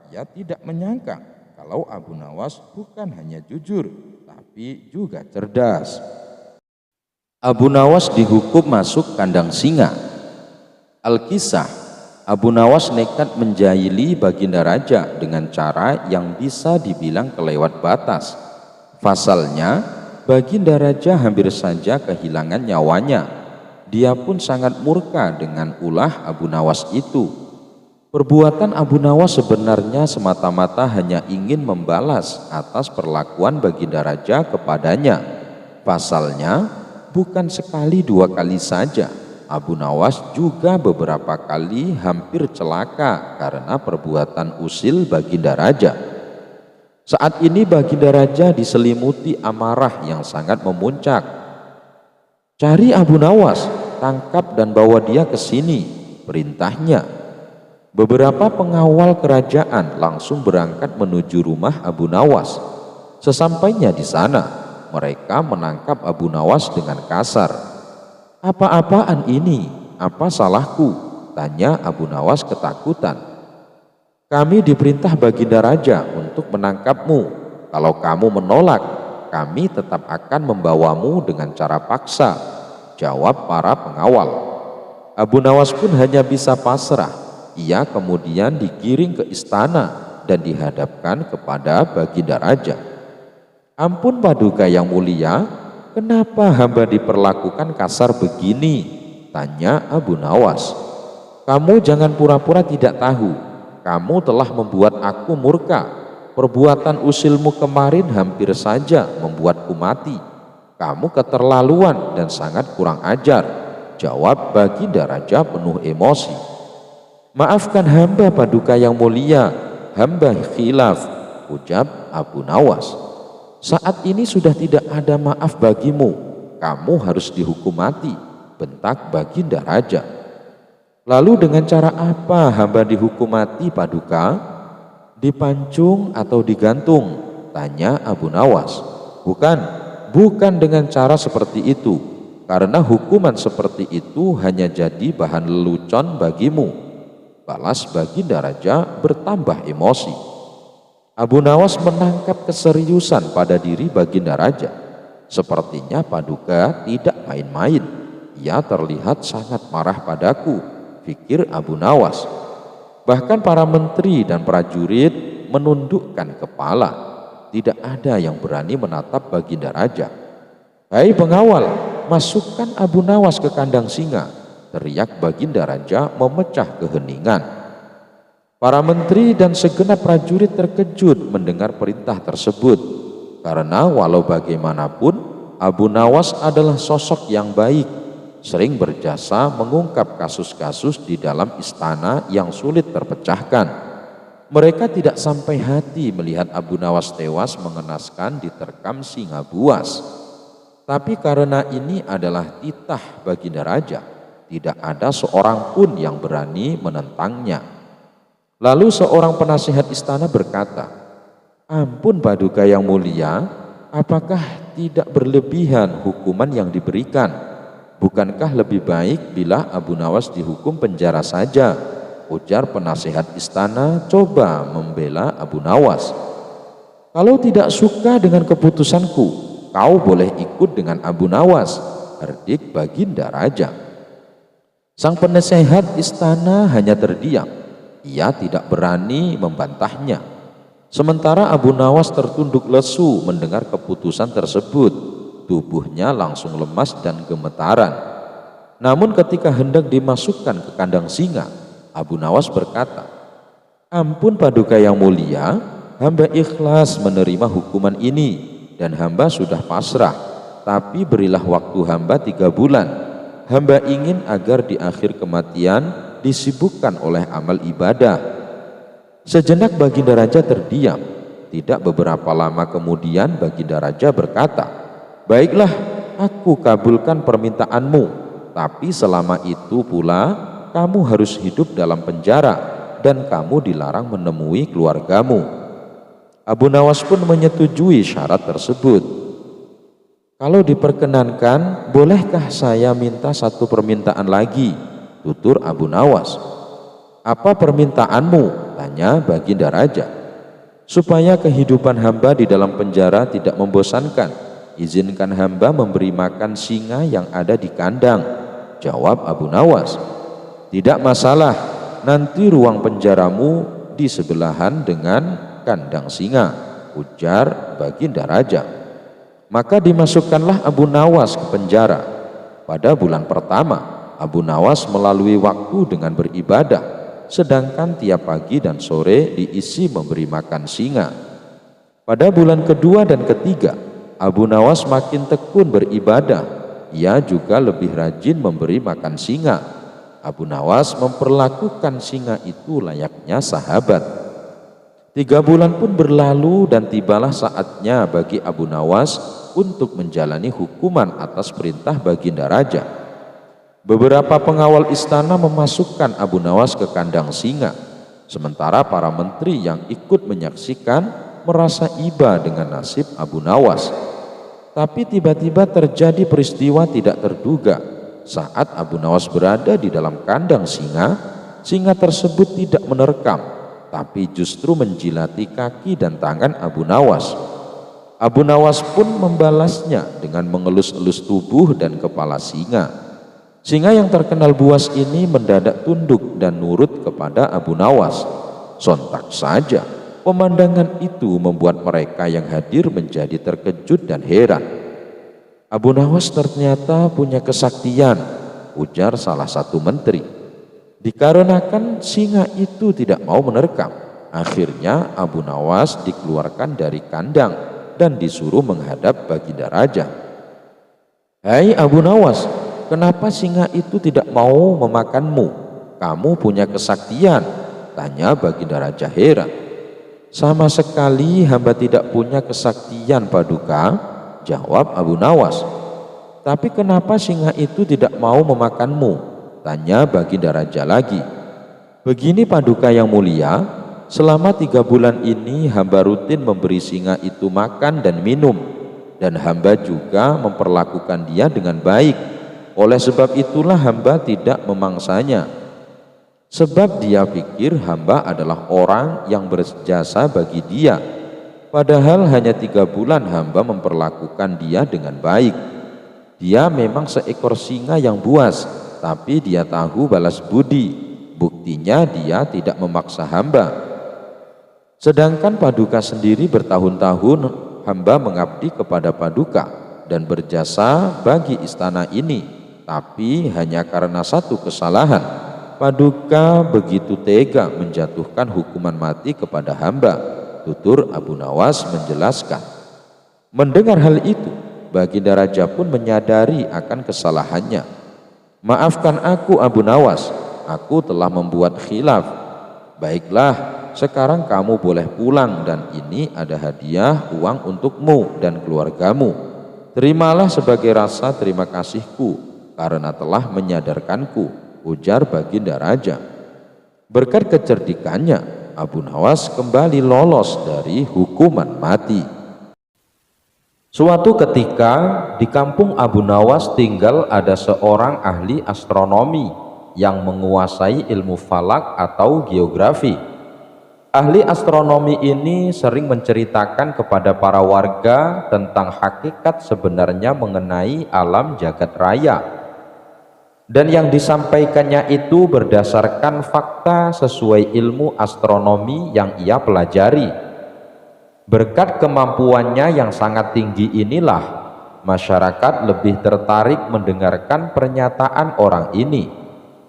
Ia tidak menyangka kalau Abu Nawas bukan hanya jujur, tapi juga cerdas. Abu Nawas dihukum masuk kandang singa. Al-Kisah, Abu Nawas nekat menjahili Baginda Raja dengan cara yang bisa dibilang kelewat batas. Pasalnya, Baginda Raja hampir saja kehilangan nyawanya. Dia pun sangat murka dengan ulah Abu Nawas itu. Perbuatan Abu Nawas sebenarnya semata-mata hanya ingin membalas atas perlakuan Baginda Raja kepadanya. Pasalnya, bukan sekali 2 kali saja, Abu Nawas juga beberapa kali hampir celaka karena perbuatan usil Baginda Raja. Saat ini Baginda Raja diselimuti amarah yang sangat memuncak. Cari Abu Nawas, tangkap dan bawa dia ke sini, perintahnya. Beberapa pengawal kerajaan langsung berangkat menuju rumah Abu Nawas. Sesampainya di sana, mereka menangkap Abu Nawas dengan kasar. Apa-apaan ini? Apa salahku? Tanya Abu Nawas ketakutan. Kami diperintah Baginda Raja untuk menangkapmu. Kalau kamu menolak, kami tetap akan membawamu dengan cara paksa, jawab para pengawal. Abu Nawas pun hanya bisa pasrah. Ia kemudian digiring ke istana dan dihadapkan kepada Baginda Raja. Ampun Paduka yang mulia, kenapa hamba diperlakukan kasar begini? Tanya Abu Nawas. Kamu jangan pura-pura tidak tahu. Kamu telah membuat aku murka. Perbuatan usilmu kemarin hampir saja membuatku mati. Kamu keterlaluan dan sangat kurang ajar, jawab Baginda Raja penuh emosi. Maafkan hamba Paduka yang mulia, hamba khilaf, ucap Abu Nawas. Saat ini sudah tidak ada maaf bagimu, kamu harus dihukum mati, bentak Baginda Raja. Lalu dengan cara apa hamba dihukum mati Paduka? Dipancung atau digantung? Tanya Abu Nawas. Bukan dengan cara seperti itu. karena hukuman seperti itu hanya jadi bahan lelucon bagimu. Balas Baginda Raja bertambah emosi. Abu Nawas menangkap keseriusan pada diri Baginda Raja. Sepertinya Paduka tidak main-main. Ia terlihat sangat marah padaku, pikir Abu Nawas. Bahkan para menteri dan prajurit menundukkan kepala. Tidak ada yang berani menatap Baginda Raja. "Hai pengawal, masukkan Abu Nawas ke kandang singa," teriak Baginda Raja memecah keheningan. Para menteri dan segenap prajurit terkejut mendengar perintah tersebut, karena walau bagaimanapun Abu Nawas adalah sosok yang baik, sering berjasa mengungkap kasus-kasus di dalam istana yang sulit terpecahkan. Mereka tidak sampai hati melihat Abu Nawas tewas mengenaskan diterkam singa buas. Tapi karena ini adalah titah Baginda Raja, tidak ada seorang pun yang berani menentangnya. Lalu seorang penasihat istana berkata, "Ampun Paduka yang mulia, apakah tidak berlebihan hukuman yang diberikan? Bukankah lebih baik bila Abu Nawas dihukum penjara saja?" Ujar penasihat istana coba membela Abu Nawas. "Kalau tidak suka dengan keputusanku, kau boleh ikut dengan Abu Nawas," herdik Baginda Raja. Sang penasehat istana hanya terdiam. Ia tidak berani membantahnya. Sementara Abu Nawas tertunduk lesu mendengar keputusan tersebut. Tubuhnya langsung lemas dan gemetaran. Namun ketika hendak dimasukkan ke kandang singa, Abu Nawas berkata, "Ampun Paduka yang mulia, hamba ikhlas menerima hukuman ini dan hamba sudah pasrah. Tapi berilah waktu hamba 3 bulan. Hamba ingin agar di akhir kematian disibukkan oleh amal ibadah." Sejenak Baginda Raja terdiam. Tidak beberapa lama kemudian Baginda Raja berkata, "Baiklah, aku kabulkan permintaanmu. Tapi selama itu pula kamu harus hidup dalam penjara dan kamu dilarang menemui keluargamu." Abu Nawas pun menyetujui syarat tersebut. "Kalau diperkenankan, bolehkah saya minta satu permintaan lagi?" tutur Abu Nawas. "Apa permintaanmu?" tanya Baginda Raja. "Supaya kehidupan hamba di dalam penjara tidak membosankan, izinkan hamba memberi makan singa yang ada di kandang," jawab Abu Nawas. "Tidak masalah, nanti ruang penjaramu di sebelahan dengan kandang singa," ujar Baginda Raja. Maka dimasukkanlah Abu Nawas ke penjara. Pada bulan pertama, Abu Nawas melalui waktu dengan beribadah, sedangkan tiap pagi dan sore diisi memberi makan singa. Pada bulan kedua dan ketiga, Abu Nawas makin tekun beribadah. Ia juga lebih rajin memberi makan singa. Abu Nawas memperlakukan singa itu layaknya sahabat. 3 bulan pun berlalu dan tibalah saatnya bagi Abu Nawas untuk menjalani hukuman atas perintah Baginda Raja. Beberapa pengawal istana memasukkan Abu Nawas ke kandang singa, sementara para menteri yang ikut menyaksikan merasa iba dengan nasib Abu Nawas. Tapi tiba-tiba terjadi peristiwa tidak terduga. Saat Abu Nawas berada di dalam kandang singa, singa tersebut tidak menerkam, tapi justru menjilati kaki dan tangan Abu Nawas. Abu Nawas pun membalasnya dengan mengelus-elus tubuh dan kepala singa. Singa yang terkenal buas ini mendadak tunduk dan nurut kepada Abu Nawas. Sontak saja pemandangan itu membuat mereka yang hadir menjadi terkejut dan heran. "Abu Nawas ternyata punya kesaktian," ujar salah satu menteri. Dikarenakan singa itu tidak mau menerkam, akhirnya Abu Nawas dikeluarkan dari kandang dan disuruh menghadap Baginda Raja. "Hai Abu Nawas, kenapa singa itu tidak mau memakanmu? Kamu punya kesaktian," tanya Baginda Raja heran. "Sama sekali hamba tidak punya kesaktian Paduka," jawab Abu Nawas. "Tapi kenapa singa itu tidak mau memakanmu?" tanya Baginda Raja lagi. "Begini Paduka yang mulia, selama 3 bulan ini hamba rutin memberi singa itu makan dan minum, dan hamba juga memperlakukan dia dengan baik. Oleh sebab itulah hamba tidak memangsanya, sebab dia pikir hamba adalah orang yang berjasa bagi dia. Padahal hanya 3 bulan hamba memperlakukan dia dengan baik. Dia memang seekor singa yang buas, tapi dia tahu balas budi. Buktinya dia tidak memaksa hamba. Sedangkan Paduka sendiri bertahun-tahun hamba mengabdi kepada Paduka dan berjasa bagi istana ini, tapi hanya karena satu kesalahan, Paduka begitu tega menjatuhkan hukuman mati kepada hamba. Tutur Abu Nawas menjelaskan. Mendengar hal itu, Baginda Raja pun menyadari akan kesalahannya. Maafkan aku Abu Nawas, aku telah membuat khilaf. Baiklah, sekarang kamu boleh pulang dan ini ada hadiah uang untukmu dan keluargamu. Terimalah sebagai rasa terima kasihku karena telah menyadarkanku, ujar Baginda Raja. Berkat kecerdikannya, Abu Nawas kembali lolos dari hukuman mati. Suatu ketika di kampung Abu Nawas tinggal ada seorang ahli astronomi yang menguasai ilmu falak atau geografi. Ahli astronomi ini sering menceritakan kepada para warga tentang hakikat sebenarnya mengenai alam jagat raya. Dan yang disampaikannya itu berdasarkan fakta sesuai ilmu astronomi yang ia pelajari. Berkat kemampuannya yang sangat tinggi inilah, masyarakat lebih tertarik mendengarkan pernyataan orang ini.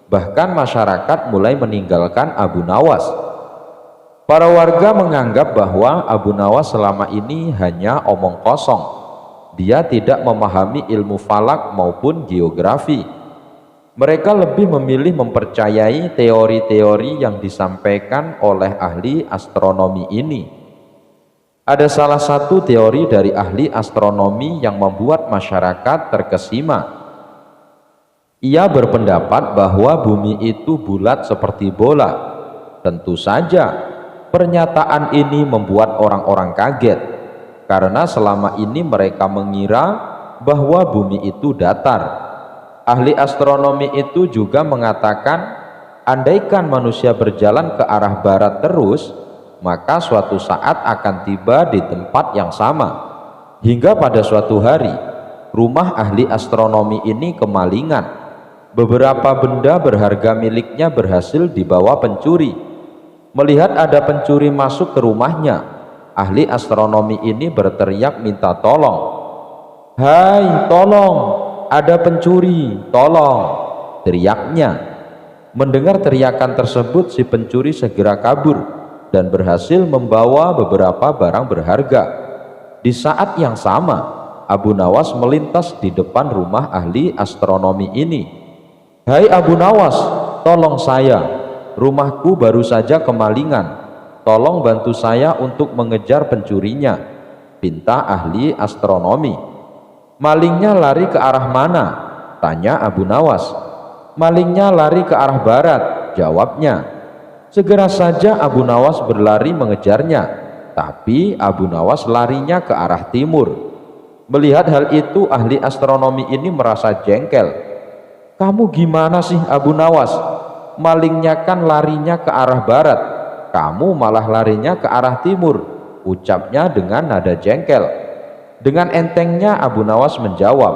Bahkan masyarakat mulai meninggalkan Abu Nawas. Para warga menganggap bahwa Abu Nawas selama ini hanya omong kosong. Dia tidak memahami ilmu falak maupun geografi. Mereka lebih memilih mempercayai teori-teori yang disampaikan oleh ahli astronomi ini. Ada salah satu teori dari ahli astronomi yang membuat masyarakat terkesima. Ia berpendapat bahwa bumi itu bulat seperti bola. Tentu saja, pernyataan ini membuat orang-orang kaget, karena selama ini mereka mengira bahwa bumi itu datar. Ahli astronomi itu juga mengatakan, andaikan manusia berjalan ke arah barat terus, maka suatu saat akan tiba di tempat yang sama. Hingga pada suatu hari, rumah ahli astronomi ini kemalingan. Beberapa benda berharga miliknya berhasil dibawa pencuri. Melihat ada pencuri masuk ke rumahnya, ahli astronomi ini berteriak minta tolong. "Hai, tolong! Ada pencuri, tolong!" teriaknya. Mendengar teriakan tersebut, si pencuri segera kabur dan berhasil membawa beberapa barang berharga. Di saat yang sama, Abu Nawas melintas di depan rumah ahli astronomi ini. "Hai Abu Nawas, tolong saya. Rumahku baru saja kemalingan. Tolong bantu saya untuk mengejar pencurinya," pinta ahli astronomi. "Malingnya lari ke arah mana?" tanya Abu Nawas. "Malingnya lari ke arah barat," jawabnya. Segera saja Abu Nawas berlari mengejarnya, tapi Abu Nawas larinya ke arah timur. Melihat hal itu, ahli astronomi ini merasa jengkel. "Kamu gimana sih Abu Nawas? Malingnya kan larinya ke arah barat, kamu malah larinya ke arah timur," ucapnya dengan nada jengkel. Dengan entengnya Abu Nawas menjawab,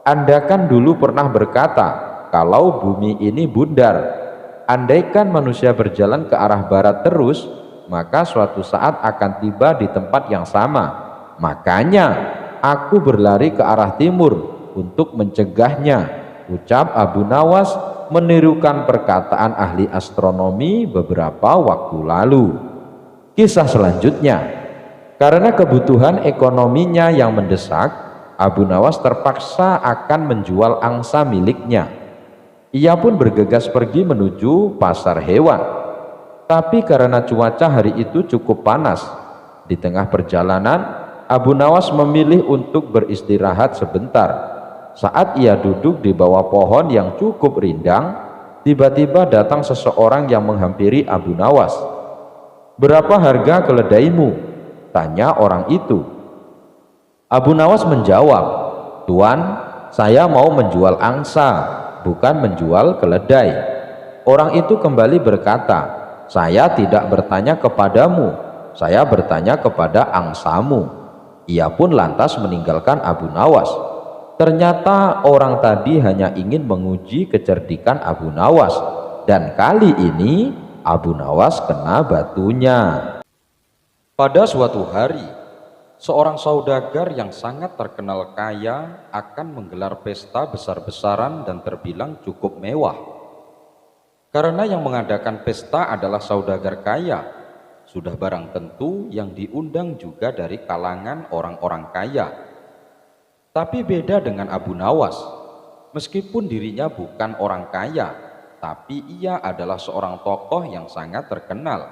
"Anda kan dulu pernah berkata kalau bumi ini bundar. Andaikan manusia berjalan ke arah barat terus, maka suatu saat akan tiba di tempat yang sama. Makanya aku berlari ke arah timur untuk mencegahnya," ucap Abu Nawas menirukan perkataan ahli astronomi beberapa waktu lalu. Kisah selanjutnya. Karena kebutuhan ekonominya yang mendesak, Abu Nawas terpaksa akan menjual angsa miliknya. Ia pun bergegas pergi menuju pasar hewan. Tapi karena cuaca hari itu cukup panas, di tengah perjalanan Abu Nawas memilih untuk beristirahat sebentar. Saat ia duduk di bawah pohon yang cukup rindang, tiba-tiba datang seseorang yang menghampiri Abu Nawas. "Berapa harga keledaimu?" tanya orang itu. Abu Nawas menjawab, "Tuan, saya mau menjual angsa, bukan menjual keledai." Orang itu kembali berkata, "Saya tidak bertanya kepadamu, saya bertanya kepada angsamu." Ia pun lantas meninggalkan Abu Nawas. Ternyata orang tadi hanya ingin menguji kecerdikan Abu Nawas, dan kali ini Abu Nawas kena batunya. Pada suatu hari, seorang saudagar yang sangat terkenal kaya akan menggelar pesta besar-besaran dan terbilang cukup mewah. Karena yang mengadakan pesta adalah saudagar kaya, sudah barang tentu yang diundang juga dari kalangan orang-orang kaya. Tapi beda dengan Abu Nawas, meskipun dirinya bukan orang kaya, tapi ia adalah seorang tokoh yang sangat terkenal.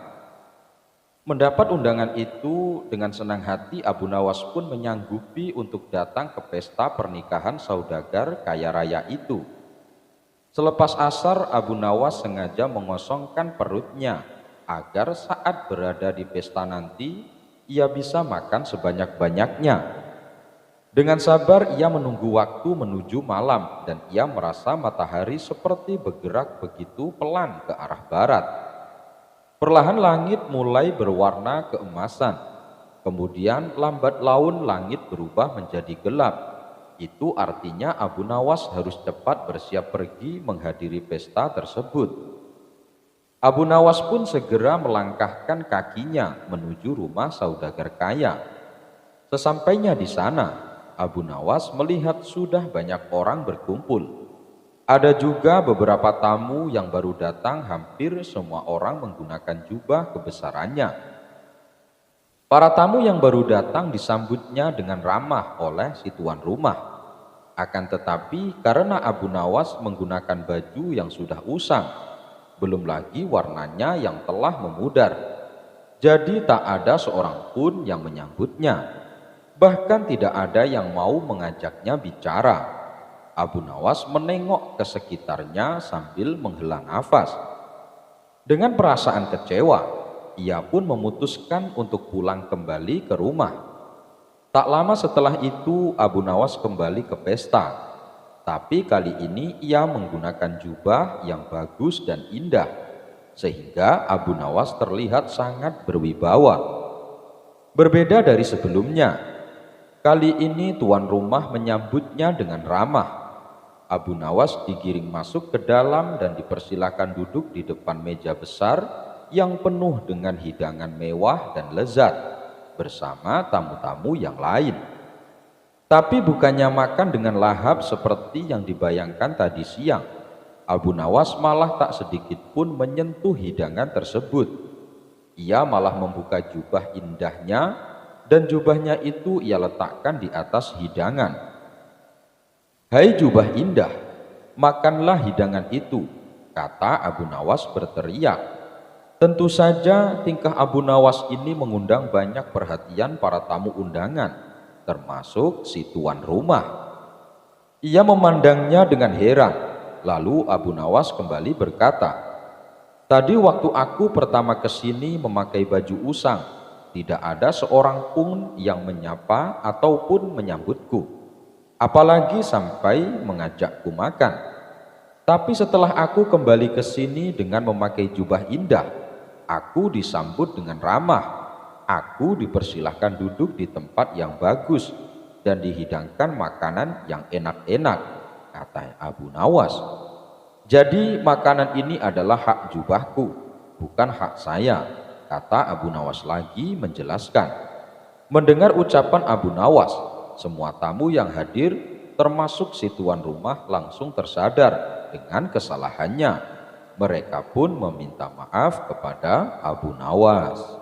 Mendapat undangan itu, dengan senang hati Abu Nawas pun menyanggupi untuk datang ke pesta pernikahan saudagar kaya raya itu. Selepas asar, Abu Nawas sengaja mengosongkan perutnya agar saat berada di pesta nanti, ia bisa makan sebanyak-banyaknya. Dengan sabar ia menunggu waktu menuju malam, dan ia merasa matahari seperti bergerak begitu pelan ke arah barat. Perlahan langit mulai berwarna keemasan, kemudian lambat laun langit berubah menjadi gelap. Itu artinya Abu Nawas harus cepat bersiap pergi menghadiri pesta tersebut. Abu Nawas pun segera melangkahkan kakinya menuju rumah saudagar kaya. Sesampainya di sana, Abu Nawas melihat sudah banyak orang berkumpul. Ada juga beberapa tamu yang baru datang, hampir semua orang menggunakan jubah kebesarannya. Para tamu yang baru datang disambutnya dengan ramah oleh si tuan rumah. Akan tetapi karena Abu Nawas menggunakan baju yang sudah usang, belum lagi warnanya yang telah memudar, jadi tak ada seorang pun yang menyambutnya. Bahkan tidak ada yang mau mengajaknya bicara. Abu Nawas menengok ke sekitarnya sambil menghela nafas. Dengan perasaan kecewa, ia pun memutuskan untuk pulang kembali ke rumah. Tak lama setelah itu Abu Nawas kembali ke pesta. Tapi kali ini ia menggunakan jubah yang bagus dan indah, sehingga Abu Nawas terlihat sangat berwibawa. Berbeda dari sebelumnya, kali ini tuan rumah menyambutnya dengan ramah. Abu Nawas digiring masuk ke dalam dan dipersilakan duduk di depan meja besar yang penuh dengan hidangan mewah dan lezat bersama tamu-tamu yang lain. Tapi bukannya makan dengan lahap seperti yang dibayangkan tadi siang. Abu Nawas malah tak sedikit pun menyentuh hidangan tersebut. Ia malah membuka jubah indahnya, dan jubahnya itu ia letakkan di atas hidangan. "Hai jubah indah, makanlah hidangan itu," kata Abu Nawas berteriak. Tentu saja tingkah Abu Nawas ini mengundang banyak perhatian para tamu undangan, termasuk si tuan rumah. Ia memandangnya dengan heran, lalu Abu Nawas kembali berkata, "Tadi waktu aku pertama ke sini memakai baju usang, tidak ada seorang pun yang menyapa ataupun menyambutku, apalagi sampai mengajakku makan. Tapi setelah aku kembali ke sini dengan memakai jubah indah, aku disambut dengan ramah. Aku dipersilahkan duduk di tempat yang bagus dan dihidangkan makanan yang enak-enak," kata Abu Nawas. "Jadi makanan ini adalah hak jubahku, bukan hak saya," kata Abu Nawas lagi menjelaskan. Mendengar ucapan Abu Nawas, semua tamu yang hadir termasuk si tuan rumah langsung tersadar dengan kesalahannya. Mereka pun meminta maaf kepada Abu Nawas.